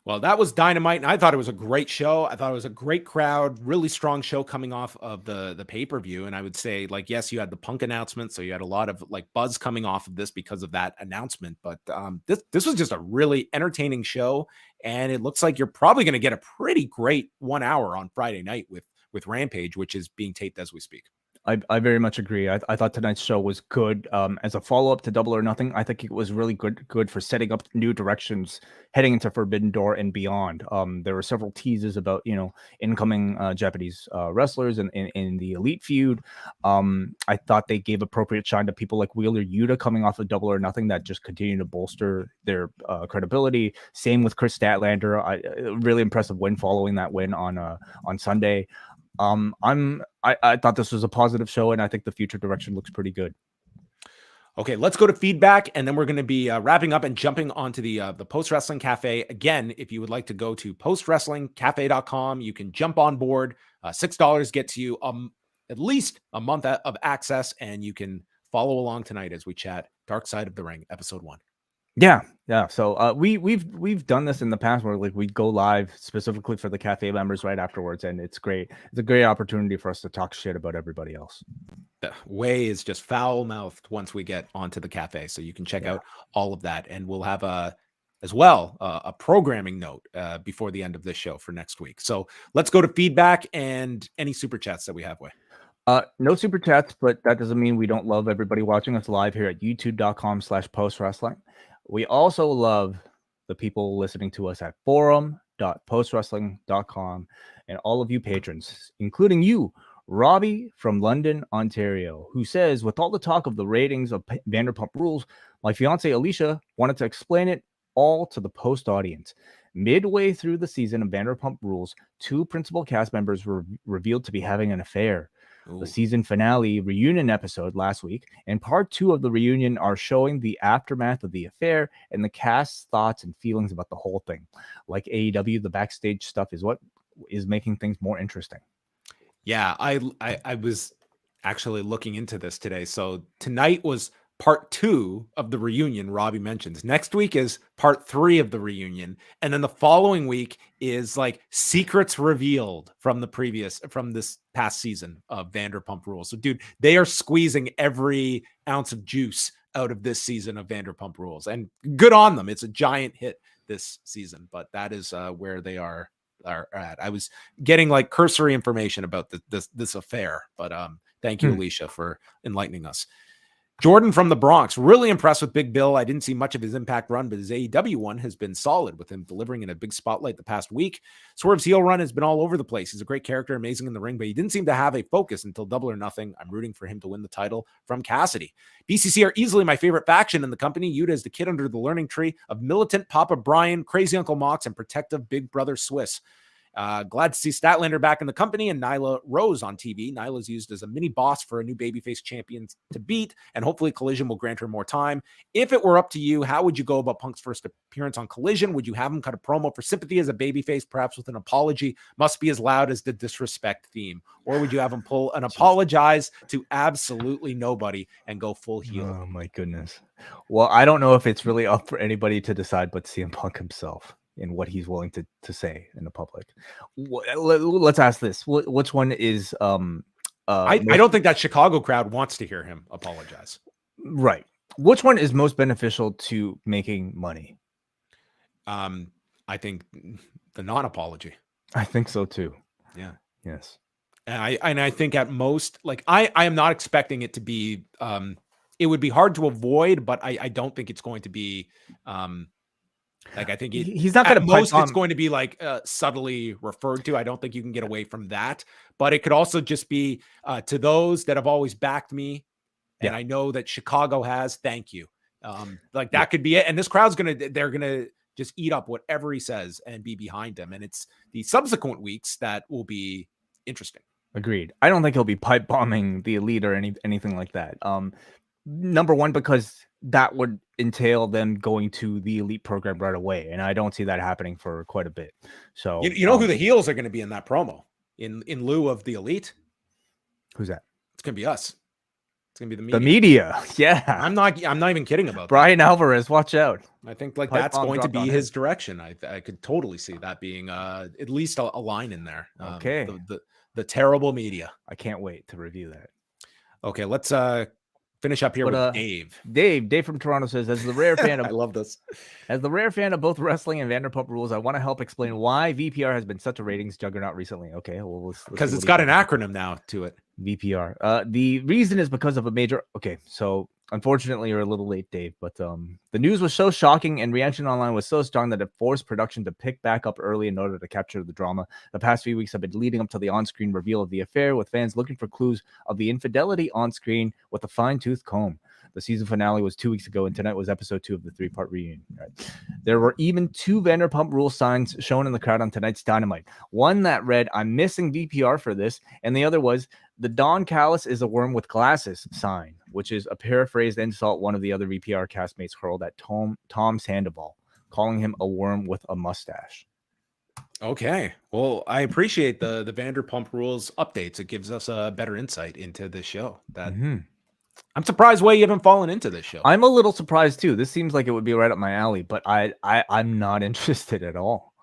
Speaker 2: Well, that was Dynamite, and I thought it was a great show. I thought it was a great crowd, really strong show coming off of the pay-per-view. And I would say, like, yes, you had the Punk announcement, so you had a lot of like buzz coming off of this because of that announcement. But this was just a really entertaining show, and it looks like you're probably going to get a pretty great 1 hour on Friday night with Rampage, which is being taped as we speak.
Speaker 3: I very much agree. I thought tonight's show was good. As a follow-up to Double or Nothing, I think it was really good for setting up new directions heading into Forbidden Door and beyond. There were several teases about, incoming Japanese wrestlers in the Elite feud. I thought they gave appropriate shine to people like Wheeler Yuta coming off of Double or Nothing that just continue to bolster their credibility. Same with Kris Statlander. Really impressive win following that win on Sunday. I thought this was a positive show, and I think the future direction looks pretty good.
Speaker 2: Okay, let's go to feedback, and then we're going to be wrapping up and jumping onto the Post Wrestling Cafe. Again, if you would like to go to postwrestlingcafe.com, you can jump on board. $6 gets you at least a month of access, and you can follow along tonight as we chat Dark Side of the Ring, episode 1.
Speaker 3: Yeah. So we've done this in the past where like we'd go live specifically for the cafe members right afterwards, and it's great. It's a great opportunity for us to talk shit about everybody else.
Speaker 2: The way is just foul mouthed once we get onto the cafe, so you can check out all of that, and we'll have a programming note before the end of this show for next week. So let's go to feedback and any super chats that we have.
Speaker 3: No super chats, but that doesn't mean we don't love everybody watching us live here at youtube.com/postwrestling. We also love the people listening to us at forum.postwrestling.com, and all of you patrons, including you, Robbie from London, Ontario, who says, with all the talk of the ratings of Vanderpump Rules, my fiance Alicia wanted to explain it all to the post audience. Midway through the season of Vanderpump Rules, 2 principal cast members were revealed to be having an affair.
Speaker 2: Ooh.
Speaker 3: The season finale reunion episode last week and part 2 of the reunion are showing the aftermath of the affair and the cast's thoughts and feelings about the whole thing. Like AEW, the backstage stuff is what is making things more interesting.
Speaker 2: Yeah, I was actually looking into this today. So tonight was part 2 of the reunion Robbie mentions. Next week is part 3 of the reunion. And then the following week is like secrets revealed from this past season of Vanderpump Rules. So dude, they are squeezing every ounce of juice out of this season of Vanderpump Rules, and good on them. It's a giant hit this season, but that is where they are at. I was getting like cursory information about this affair, but thank you, Alicia, for enlightening us. Jordan from the Bronx, really impressed with Big Bill. I didn't see much of his Impact run, but his AEW one has been solid, with him delivering in a big spotlight the past week. Swerve's heel run has been all over the place. He's a great character, amazing in the ring, but he didn't seem to have a focus until Double or Nothing. I'm rooting for him to win the title from Cassidy. BCC are easily my favorite faction in the company. Yuta is the kid under the learning tree of militant Papa Brian, crazy Uncle Mox, and protective Big Brother Swiss. Glad to see Statlander back in the company and Nyla Rose on TV. Nyla's used as a mini boss for a new babyface champion to beat, and hopefully Collision will grant her more time. If it were up to you, how would you go about Punk's first appearance on Collision? Would you have him cut a promo for sympathy as a babyface, perhaps with an apology, must be as loud as the disrespect theme? Or would you have him pull an apologize to absolutely nobody and go full heel?
Speaker 3: Oh my goodness. Well, I don't know if it's really up for anybody to decide but CM Punk himself and what he's willing to say in the public. Let's ask this. Which one is
Speaker 2: I don't think that Chicago crowd wants to hear him apologize.
Speaker 3: Right. Which one is most beneficial to making money?
Speaker 2: I think the non-apology.
Speaker 3: I think so too.
Speaker 2: Yeah.
Speaker 3: Yes.
Speaker 2: And I think at most, like I am not expecting it to be it would be hard to avoid, but I don't think it's going to be like, I think
Speaker 3: he's not going to
Speaker 2: most it's going to be like subtly referred to. I don't think you can get away from that, but it could also just be to those that have always backed me. And I know that Chicago has, thank you. Like that could be it. And this crowd's they're going to just eat up whatever he says and be behind him. And it's the subsequent weeks that will be interesting.
Speaker 3: Agreed. I don't think he'll be pipe bombing the Elite or anything like that. Number one, because that would entail them going to the Elite program right away, and I don't see that happening for quite a bit. So
Speaker 2: you know who the heels are going to be in that promo in lieu of the Elite?
Speaker 3: Who's that?
Speaker 2: It's going to be us. It's going to be
Speaker 3: the media. Yeah,
Speaker 2: I'm not even kidding about
Speaker 3: Brian Alvarez. Watch out.
Speaker 2: I think like that's going to be his direction. I could totally see that being at least a line in there.
Speaker 3: Okay.
Speaker 2: The terrible media.
Speaker 3: I can't wait to review that.
Speaker 2: Okay, let's finish up here with Dave.
Speaker 3: Dave from Toronto says, as the rare fan of
Speaker 2: I love this.
Speaker 3: As the rare fan of both wrestling and Vanderpump Rules, I want to help explain why VPR has been such a ratings juggernaut recently. Okay, well,
Speaker 2: because it's got an acronym now to it.
Speaker 3: VPR. The reason is because of a major. Okay, so unfortunately, you're a little late, Dave. But the news was so shocking and reaction online was so strong that it forced production to pick back up early in order to capture the drama. The past few weeks have been leading up to the on-screen reveal of the affair, with fans looking for clues of the infidelity on screen with a fine-tooth comb. The season finale was 2 weeks ago, and tonight was episode 2 of the 3-part reunion. Right. There were even 2 Vanderpump Rules signs shown in the crowd on tonight's Dynamite. One that read, "I'm missing VPR for this," and the other was, "The Don Callis is a worm with glasses" sign, which is a paraphrased insult one of the other VPR castmates hurled at Tom Sandoval, calling him a worm with a mustache.
Speaker 2: Okay. Well, I appreciate the Vanderpump Rules updates. It gives us a better insight into this show. I'm surprised why you haven't fallen into this show.
Speaker 3: I'm a little surprised too. This seems like it would be right up my alley, but I'm not interested at all.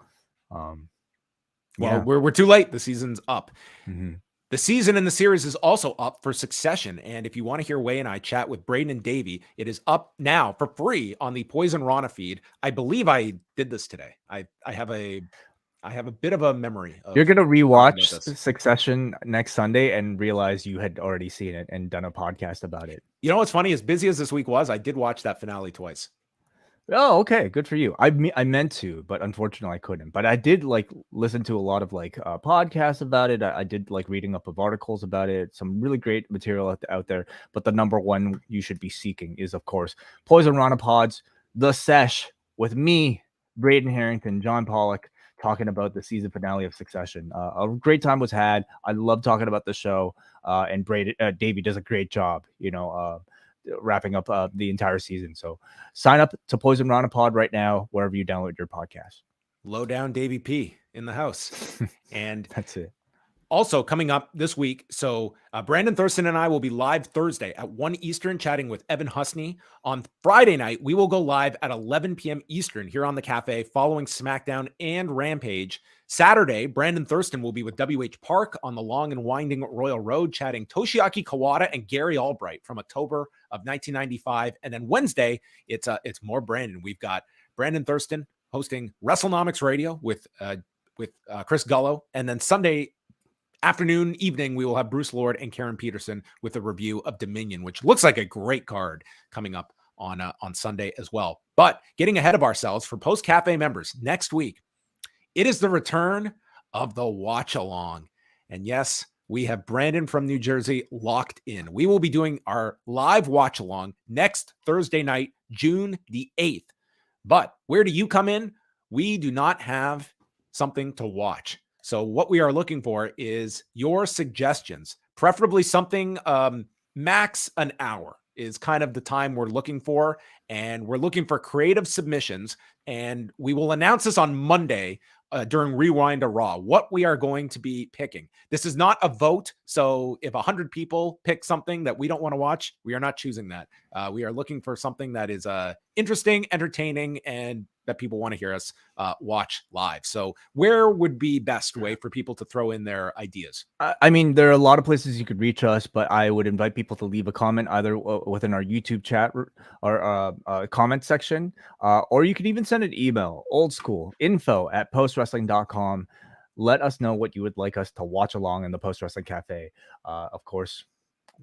Speaker 2: We're too late. The season's up.
Speaker 3: Mm-hmm.
Speaker 2: The season in the series is also up for Succession. And if you want to hear Way and I chat with Braden and Davey, it is up now for free on the Poison Rana feed. I believe I did this today. I have a bit of a memory.
Speaker 3: You're going to rewatch Succession next Sunday and realize you had already seen it and done a podcast about it.
Speaker 2: You know what's funny? As busy as this week was, I did watch that finale twice.
Speaker 3: Oh, okay, good for you. I meant to, but unfortunately I couldn't. But I did like listen to a lot of like podcasts about it. I did like reading up of articles about it. Some really great material out there. But the number one you should be seeking is, of course, Poison Rana Pods, The Sesh, with me, Braden Harrington, John Pollock, talking about the season finale of Succession. A great time was had. I love talking about the show. And Davey does a great job. Wrapping up the entire season. So sign up to Poison Rana Pod right now, wherever you download your podcast.
Speaker 2: Low down Davey P in the house. And
Speaker 3: that's it.
Speaker 2: Also coming up this week, so Brandon Thurston and I will be live Thursday at 1 Eastern chatting with Evan Husney. On Friday night, we will go live at 11 p.m. Eastern here on the Cafe following SmackDown and Rampage. Saturday, Brandon Thurston will be with WH Park on the long and winding Royal Road chatting Toshiaki Kawada and Gary Albright from October of 1995. And then Wednesday, it's more Brandon. We've got Brandon Thurston hosting WrestleNomics Radio with Chris Gullo. And then Sunday afternoon, evening, we will have Bruce Lord and Karen Peterson with a review of Dominion, which looks like a great card coming up on Sunday as well. But getting ahead of ourselves, for Post Cafe members, next week, it is the return of the Watch Along. And yes, we have Brandon from New Jersey locked in. We will be doing our live Watch Along next Thursday night, June the 8th. But where do you come in? We do not have something to watch. So what we are looking for is your suggestions, preferably something max an hour is kind of the time we're looking for. And we're looking for creative submissions. And we will announce this on Monday during Rewind-A-Raw, what we are going to be picking. This is not a vote. So if 100 people pick something that we don't want to watch, we are not choosing that. We are looking for something that is interesting, entertaining, and that people want to hear us watch live. So where would be best way for people to throw in their ideas?
Speaker 3: I mean, there are a lot of places you could reach us, but I would invite people to leave a comment either within our YouTube chat or comment section, or you could even send an email, old school, info@postwrestling.com. Let us know what you would like us to watch along in the Post Wrestling Cafe. Of course,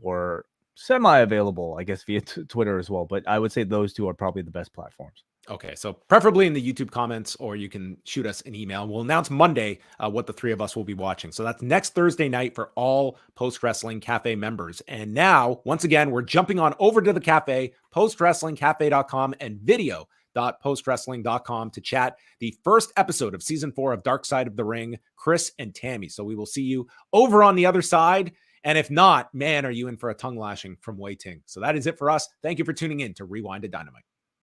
Speaker 3: we're semi-available, I guess, via Twitter as well, but I would say those two are probably the best platforms.
Speaker 2: Okay, so preferably in the YouTube comments, or you can shoot us an email. We'll announce Monday what the three of us will be watching. So that's next Thursday night for all Post Wrestling Cafe members. And now, once again, we're jumping on over to the Cafe, postwrestlingcafe.com and video.postwrestling.com to chat the first episode of season 4 of Dark Side of the Ring, Kris and Tammy. So we will see you over on the other side. And if not, man, are you in for a tongue lashing from Wai Ting. So that is it for us. Thank you for tuning in to Rewind-A-Dynamite.